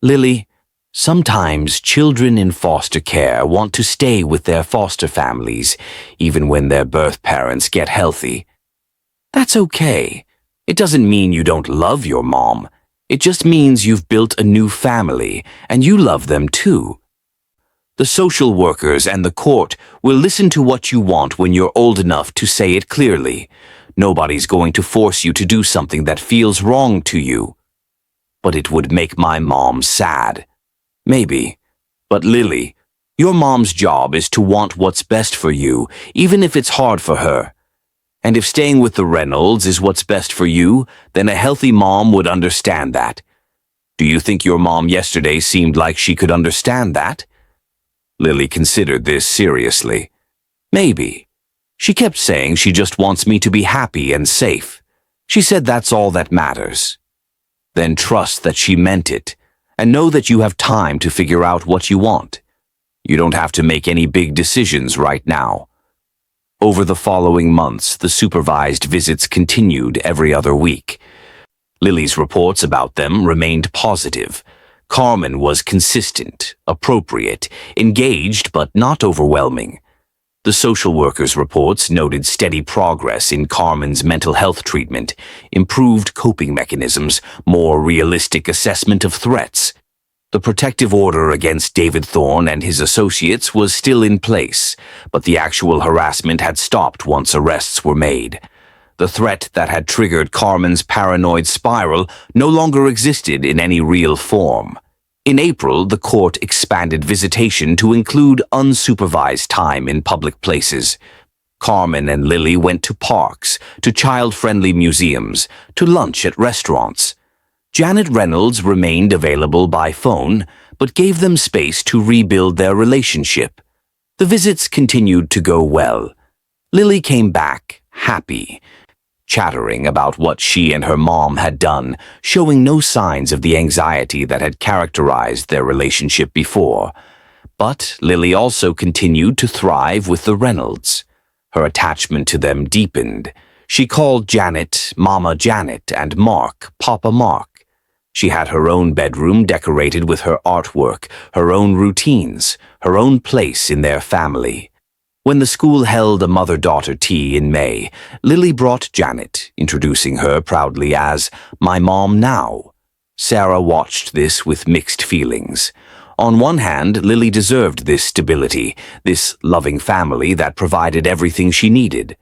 Lily, sometimes children in foster care want to stay with their foster families, even when their birth parents get healthy. That's okay. It doesn't mean you don't love your mom. It just means you've built a new family, and you love them too. The social workers and the court will listen to what you want when you're old enough to say it clearly. Nobody's going to force you to do something that feels wrong to you. But it would make my mom sad. Maybe. But Lily, your mom's job is to want what's best for you, even if it's hard for her. And if staying with the Reynolds is what's best for you, then a healthy mom would understand that. Do you think your mom yesterday seemed like she could understand that? Lily considered this seriously. Maybe. She kept saying she just wants me to be happy and safe. She said that's all that matters. Then trust that she meant it, and know that you have time to figure out what you want. You don't have to make any big decisions right now. Over the following months, the supervised visits continued every other week. Lily's reports about them remained positive. Carmen was consistent, appropriate, engaged but not overwhelming. The social workers' reports noted steady progress in Carmen's mental health treatment, improved coping mechanisms, more realistic assessment of threats. The protective order against David Thorne and his associates was still in place, but the actual harassment had stopped once arrests were made. The threat that had triggered Carmen's paranoid spiral no longer existed in any real form. In April, the court expanded visitation to include unsupervised time in public places. Carmen and Lily went to parks, to child-friendly museums, to lunch at restaurants. Janet Reynolds remained available by phone, but gave them space to rebuild their relationship. The visits continued to go well. Lily came back, happy, chattering about what she and her mom had done, showing no signs of the anxiety that had characterized their relationship before. But Lily also continued to thrive with the Reynolds. Her attachment to them deepened. She called Janet Mama Janet and Mark Papa Mark. She had her own bedroom decorated with her artwork, her own routines, her own place in their family. When the school held a mother-daughter tea in May, Lily brought Janet, introducing her proudly as "my mom now." Sarah watched this with mixed feelings. On one hand, Lily deserved this stability, this loving family that provided everything she needed.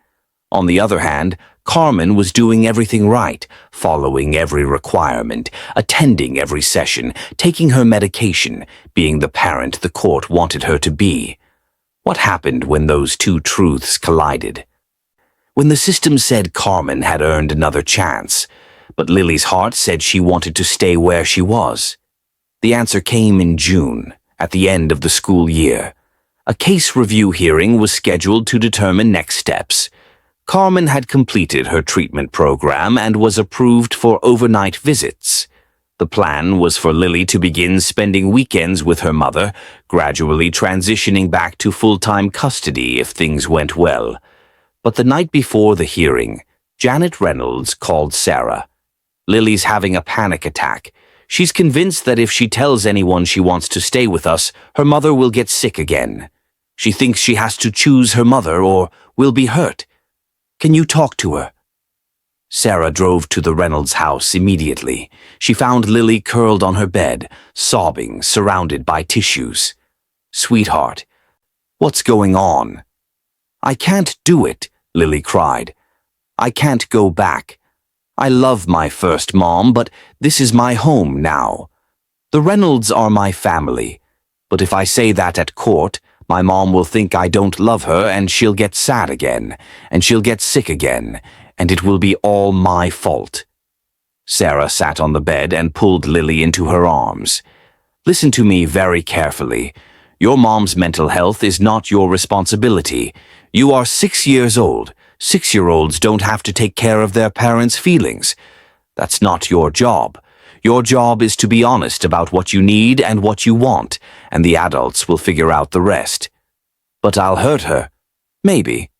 On the other hand, Carmen was doing everything right, following every requirement, attending every session, taking her medication, being the parent the court wanted her to be. What happened when those two truths collided? When the system said Carmen had earned another chance, but Lily's heart said she wanted to stay where she was. The answer came in June, at the end of the school year. A case review hearing was scheduled to determine next steps. Carmen had completed her treatment program and was approved for overnight visits. The plan was for Lily to begin spending weekends with her mother, gradually transitioning back to full-time custody if things went well. But the night before the hearing, Janet Reynolds called Sarah. "Lily's having a panic attack. She's convinced that if she tells anyone she wants to stay with us, her mother will get sick again. She thinks she has to choose her mother or will be hurt. Can you talk to her?" Sarah drove to the Reynolds house immediately. She found Lily curled on her bed, sobbing, surrounded by tissues. "Sweetheart, what's going on?" "I can't do it," Lily cried. "I can't go back. I love my first mom, but this is my home now. The Reynolds are my family, but if I say that at court, my mom will think I don't love her and she'll get sad again, and she'll get sick again, and it will be all my fault." Sarah sat on the bed and pulled Lily into her arms. "Listen to me very carefully. Your mom's mental health is not your responsibility. You are 6 years old. 6-year-olds don't have to take care of their parents' feelings. That's not your job. Your job is to be honest about what you need and what you want, and the adults will figure out the rest." "But I'll hurt her." "Maybe.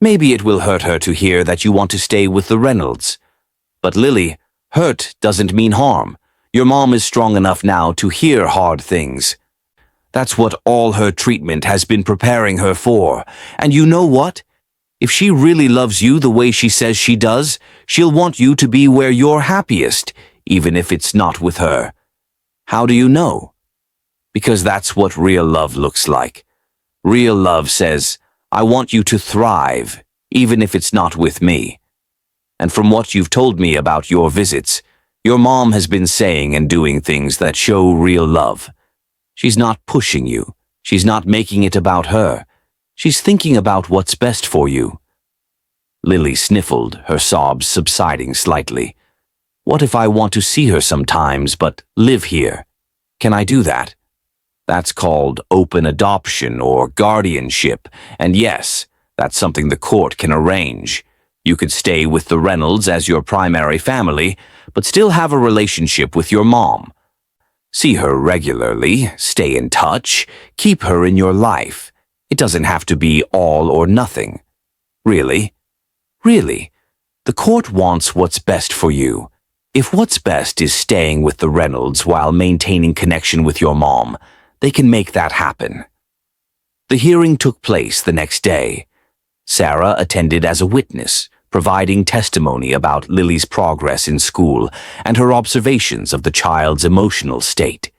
Maybe it will hurt her to hear that you want to stay with the Reynolds. But Lily, hurt doesn't mean harm. Your mom is strong enough now to hear hard things. That's what all her treatment has been preparing her for. And you know what? If she really loves you the way she says she does, she'll want you to be where you're happiest, even if it's not with her. How do you know? Because that's what real love looks like. Real love says, I want you to thrive, even if it's not with me. And from what you've told me about your visits, your mom has been saying and doing things that show real love. She's not pushing you. She's not making it about her. She's thinking about what's best for you. Lily sniffled, her sobs subsiding slightly. What if I want to see her sometimes, but live here? Can I do that? That's called open adoption or guardianship, and yes, that's something the court can arrange. You could stay with the Reynolds as your primary family, but still have a relationship with your mom. See her regularly, stay in touch, keep her in your life. It doesn't have to be all or nothing. Really? Really? The court wants what's best for you. If what's best is staying with the Reynolds while maintaining connection with your mom, they can make that happen. The hearing took place the next day. Sarah attended as a witness, providing testimony about Lily's progress in school and her observations of the child's emotional state.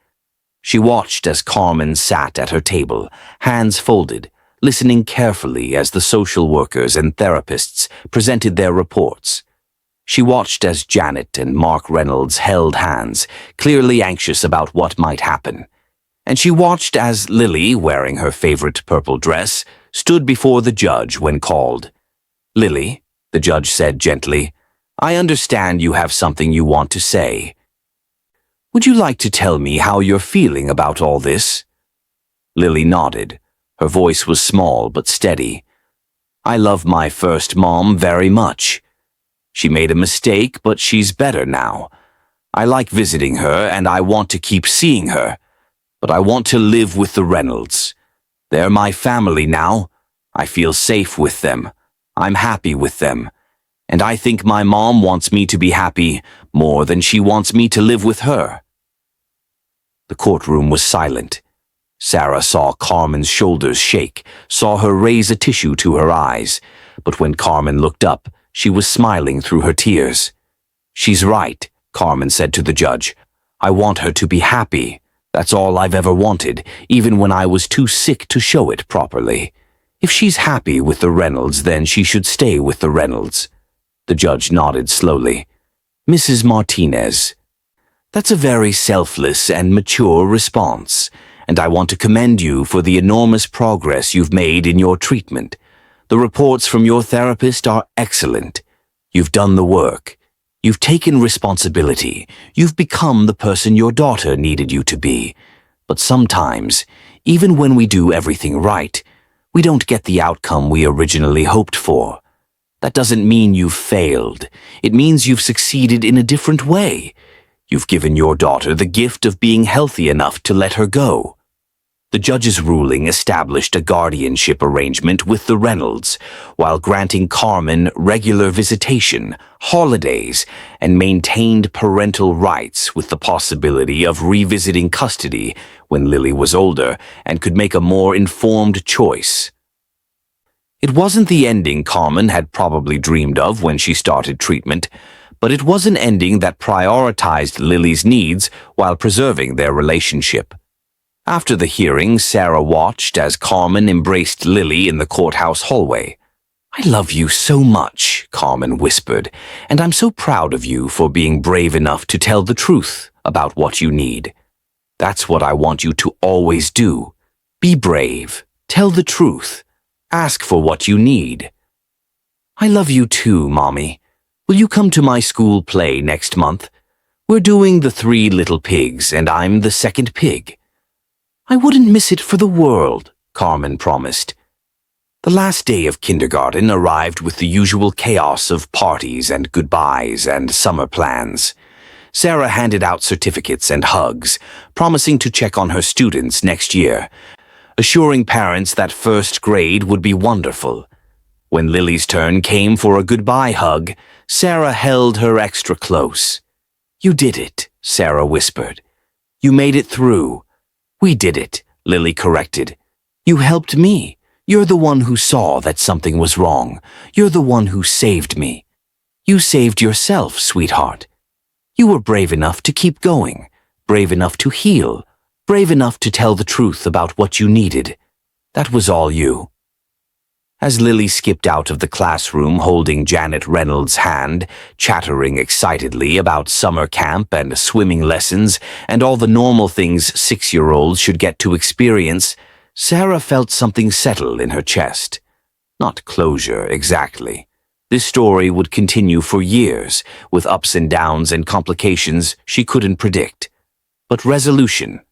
She watched as Carmen sat at her table, hands folded, listening carefully as the social workers and therapists presented their reports. She watched as Janet and Mark Reynolds held hands, clearly anxious about what might happen. And she watched as Lily, wearing her favorite purple dress, stood before the judge when called. Lily, the judge said gently, I understand you have something you want to say. Would you like to tell me how you're feeling about all this? Lily nodded. Her voice was small but steady. I love my first mom very much. She made a mistake, but she's better now. I like visiting her and I want to keep seeing her. But I want to live with the Reynolds. They're my family now. I feel safe with them. I'm happy with them. And I think my mom wants me to be happy more than she wants me to live with her. The courtroom was silent. Sarah saw Carmen's shoulders shake, saw her raise a tissue to her eyes. But when Carmen looked up, she was smiling through her tears. She's right, Carmen said to the judge. I want her to be happy. That's all I've ever wanted, even when I was too sick to show it properly. If she's happy with the Reynolds, then she should stay with the Reynolds. The judge nodded slowly. Mrs. Martinez, that's a very selfless and mature response, and I want to commend you for the enormous progress you've made in your treatment. The reports from your therapist are excellent. You've done the work. You've taken responsibility. You've become the person your daughter needed you to be. But sometimes, even when we do everything right, we don't get the outcome we originally hoped for. That doesn't mean you've failed. It means you've succeeded in a different way. You've given your daughter the gift of being healthy enough to let her go. The judge's ruling established a guardianship arrangement with the Reynolds, while granting Carmen regular visitation, holidays, and maintained parental rights with the possibility of revisiting custody when Lily was older and could make a more informed choice. It wasn't the ending Carmen had probably dreamed of when she started treatment, but it was an ending that prioritized Lily's needs while preserving their relationship. After the hearing, Sarah watched as Carmen embraced Lily in the courthouse hallway. I love you so much, Carmen whispered, and I'm so proud of you for being brave enough to tell the truth about what you need. That's what I want you to always do. Be brave. Tell the truth. Ask for what you need. I love you too, Mommy. Will you come to my school play next month? We're doing the 3 Little Pigs, and I'm the second pig. I wouldn't miss it for the world, Carmen promised. The last day of kindergarten arrived with the usual chaos of parties and goodbyes and summer plans. Sarah handed out certificates and hugs, promising to check on her students next year, assuring parents that first grade would be wonderful. When Lily's turn came for a goodbye hug, Sarah held her extra close. "You did it," Sarah whispered. "You made it through." "We did it," Lily corrected. "You helped me. You're the one who saw that something was wrong. You're the one who saved me. You saved yourself, sweetheart. You were brave enough to keep going, brave enough to heal, brave enough to tell the truth about what you needed. That was all you." As Lily skipped out of the classroom holding Janet Reynolds' hand, chattering excitedly about summer camp and swimming lessons and all the normal things 6-year-olds should get to experience, Sarah felt something settle in her chest. Not closure, exactly. This story would continue for years, with ups and downs and complications she couldn't predict. But resolution.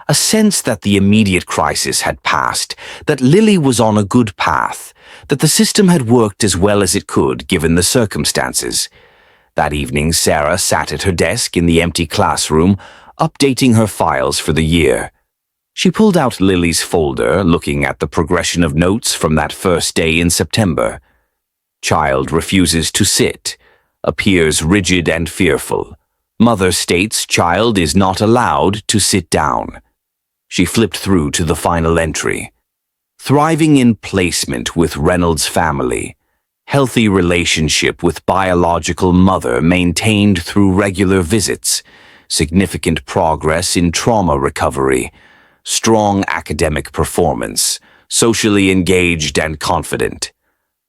A sense that the immediate crisis had passed, that Lily was on a good path, that the system had worked as well as it could given the circumstances. That evening, Sarah sat at her desk in the empty classroom, updating her files for the year. She pulled out Lily's folder, looking at the progression of notes from that first day in September. Child refuses to sit, appears rigid and fearful. Mother states child is not allowed to sit down. She flipped through to the final entry. Thriving in placement with Reynolds family. Healthy relationship with biological mother maintained through regular visits. Significant progress in trauma recovery. Strong academic performance. Socially engaged and confident.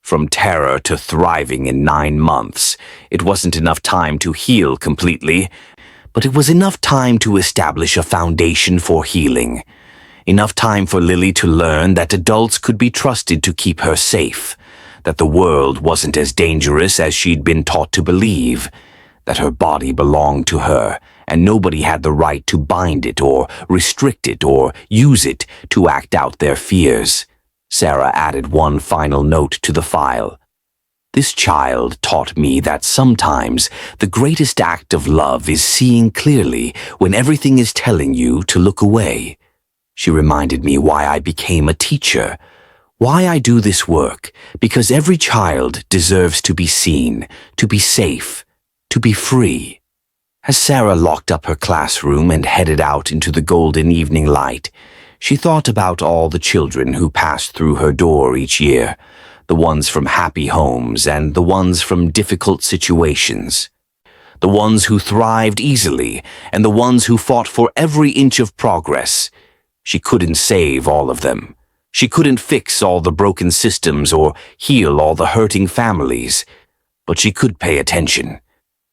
From terror to thriving in 9 months, it wasn't enough time to heal completely, but it was enough time to establish a foundation for healing. Enough time for Lily to learn that adults could be trusted to keep her safe, that the world wasn't as dangerous as she'd been taught to believe, that her body belonged to her, and nobody had the right to bind it or restrict it or use it to act out their fears. Sarah added one final note to the file. This child taught me that sometimes the greatest act of love is seeing clearly when everything is telling you to look away. She reminded me why I became a teacher, why I do this work, because every child deserves to be seen, to be safe, to be free. As Sarah locked up her classroom and headed out into the golden evening light, she thought about all the children who passed through her door each year, the ones from happy homes and the ones from difficult situations, the ones who thrived easily and the ones who fought for every inch of progress. She couldn't save all of them. She couldn't fix all the broken systems or heal all the hurting families, but she could pay attention.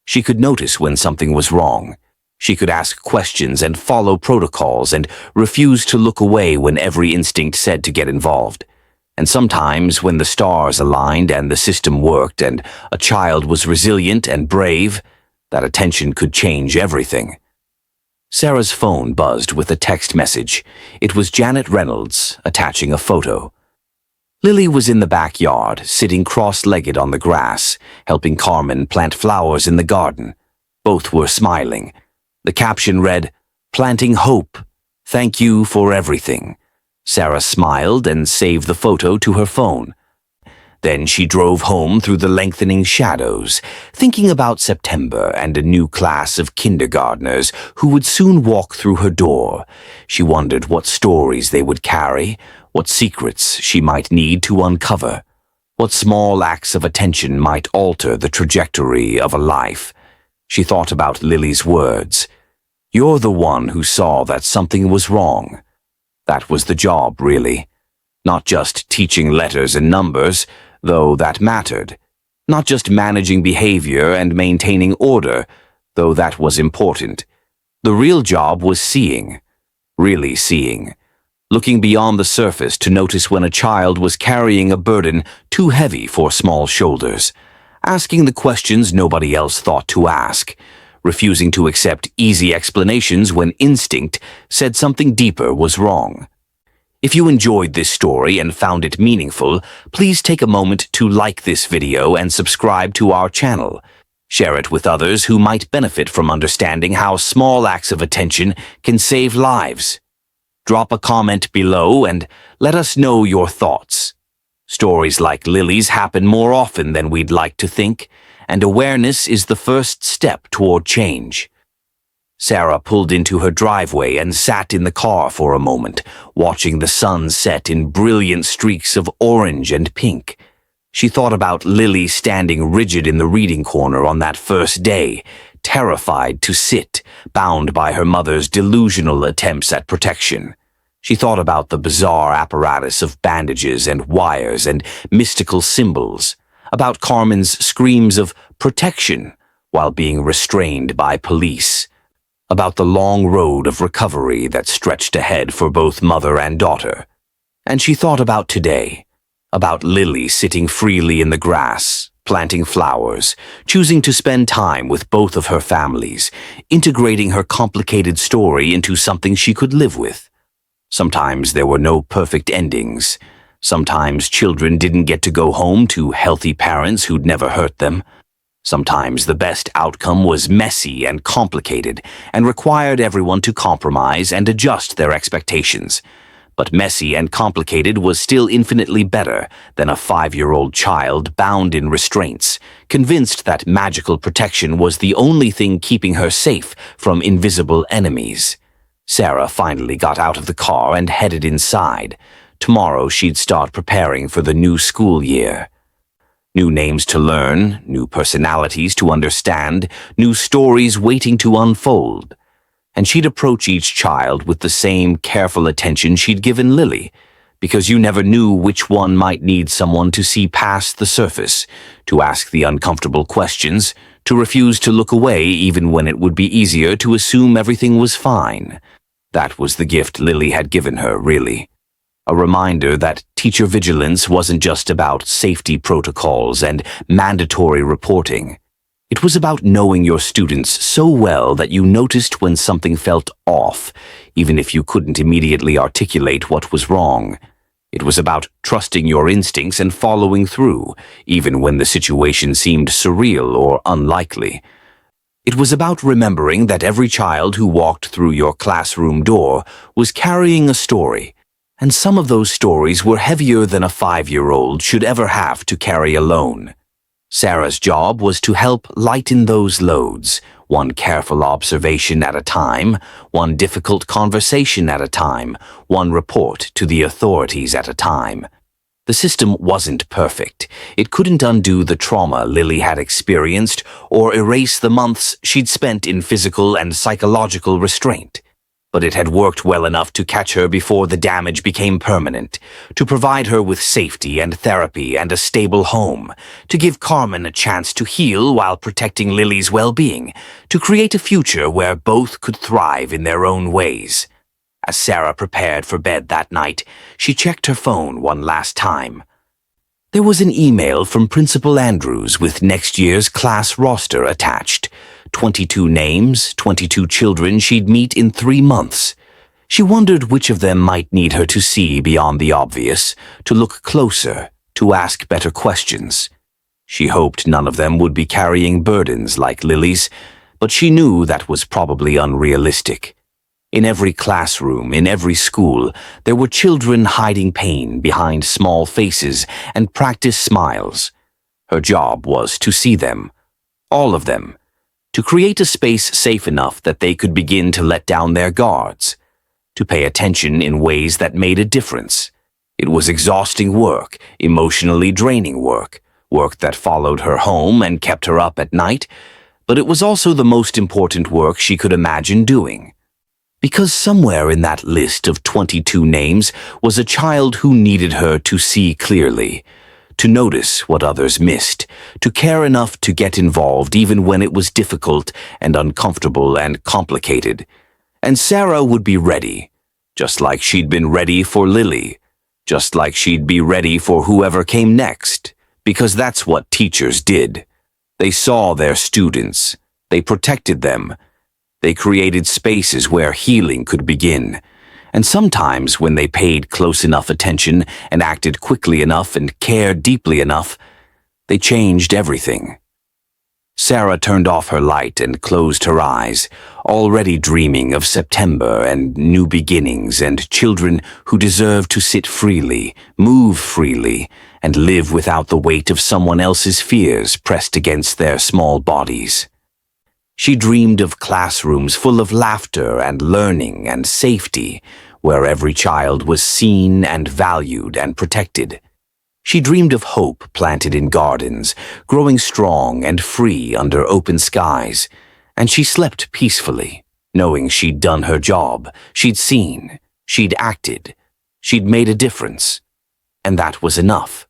She could notice when something was wrong. She could ask questions and follow protocols and refuse to look away when every instinct said to get involved. And sometimes when the stars aligned and the system worked and a child was resilient and brave, that attention could change everything. Sarah's phone buzzed with a text message. It was Janet Reynolds, attaching a photo. Lily was in the backyard, sitting cross-legged on the grass, helping Carmen plant flowers in the garden. Both were smiling. The caption read, "Planting hope. Thank you for everything." Sarah smiled and saved the photo to her phone. Then she drove home through the lengthening shadows, thinking about September and a new class of kindergartners who would soon walk through her door. She wondered what stories they would carry, what secrets she might need to uncover, what small acts of attention might alter the trajectory of a life. She thought about Lily's words. "You're the one who saw that something was wrong." That was the job, really. Not just teaching letters and numbers, though that mattered. Not just managing behavior and maintaining order, though that was important. The real job was seeing. Really seeing. Looking beyond the surface to notice when a child was carrying a burden too heavy for small shoulders. Asking the questions nobody else thought to ask. Refusing to accept easy explanations when instinct said something deeper was wrong. If you enjoyed this story and found it meaningful, please take a moment to like this video and subscribe to our channel. Share it with others who might benefit from understanding how small acts of attention can save lives. Drop a comment below and let us know your thoughts. Stories like Lily's happen more often than we'd like to think, and awareness is the first step toward change. Sarah pulled into her driveway and sat in the car for a moment, watching the sun set in brilliant streaks of orange and pink. She thought about Lily standing rigid in the reading corner on that first day, terrified to sit, bound by her mother's delusional attempts at protection. She thought about the bizarre apparatus of bandages and wires and mystical symbols, about Carmen's screams of protection while being restrained by police, about the long road of recovery that stretched ahead for both mother and daughter. And she thought about today, about Lily sitting freely in the grass, planting flowers, choosing to spend time with both of her families, integrating her complicated story into something she could live with. Sometimes there were no perfect endings. Sometimes children didn't get to go home to healthy parents who'd never hurt them. Sometimes the best outcome was messy and complicated and required everyone to compromise and adjust their expectations. But messy and complicated was still infinitely better than a 5-year-old child bound in restraints, convinced that magical protection was the only thing keeping her safe from invisible enemies. Sarah finally got out of the car and headed inside. Tomorrow she'd start preparing for the new school year. New names to learn, new personalities to understand, new stories waiting to unfold. And she'd approach each child with the same careful attention she'd given Lily, because you never knew which one might need someone to see past the surface, to ask the uncomfortable questions, to refuse to look away even when it would be easier to assume everything was fine. That was the gift Lily had given her, really. A reminder that teacher vigilance wasn't just about safety protocols and mandatory reporting. It was about knowing your students so well that you noticed when something felt off, even if you couldn't immediately articulate what was wrong. It was about trusting your instincts and following through, even when the situation seemed surreal or unlikely. It was about remembering that every child who walked through your classroom door was carrying a story, and some of those stories were heavier than a 5-year-old should ever have to carry alone. Sarah's job was to help lighten those loads, one careful observation at a time, one difficult conversation at a time, one report to the authorities at a time. The system wasn't perfect. It couldn't undo the trauma Lily had experienced or erase the months she'd spent in physical and psychological restraint. But it had worked well enough to catch her before the damage became permanent, to provide her with safety and therapy and a stable home, to give Carmen a chance to heal while protecting Lily's well-being, to create a future where both could thrive in their own ways. As Sarah prepared for bed that night, she checked her phone one last time. There was an email from Principal Andrews with next year's class roster attached. 22 names, 22 children she'd meet in 3 months. She wondered which of them might need her to see beyond the obvious, to look closer, to ask better questions. She hoped none of them would be carrying burdens like Lily's, but she knew that was probably unrealistic. In every classroom, in every school, there were children hiding pain behind small faces and practice smiles. Her job was to see them, all of them, to create a space safe enough that they could begin to let down their guards, to pay attention in ways that made a difference. It was exhausting work, emotionally draining work, work that followed her home and kept her up at night, but it was also the most important work she could imagine doing. Because somewhere in that list of 22 names was a child who needed her to see clearly, to notice what others missed, to care enough to get involved even when it was difficult and uncomfortable and complicated. And Sarah would be ready, just like she'd been ready for Lily, just like she'd be ready for whoever came next, because that's what teachers did. They saw their students, they protected them, they created spaces where healing could begin. And sometimes when they paid close enough attention and acted quickly enough and cared deeply enough, they changed everything. Sarah turned off her light and closed her eyes, already dreaming of September and new beginnings and children who deserve to sit freely, move freely, and live without the weight of someone else's fears pressed against their small bodies. She dreamed of classrooms full of laughter and learning and safety, where every child was seen and valued and protected. She dreamed of hope planted in gardens, growing strong and free under open skies, and she slept peacefully, knowing she'd done her job, she'd seen, she'd acted, she'd made a difference, and that was enough.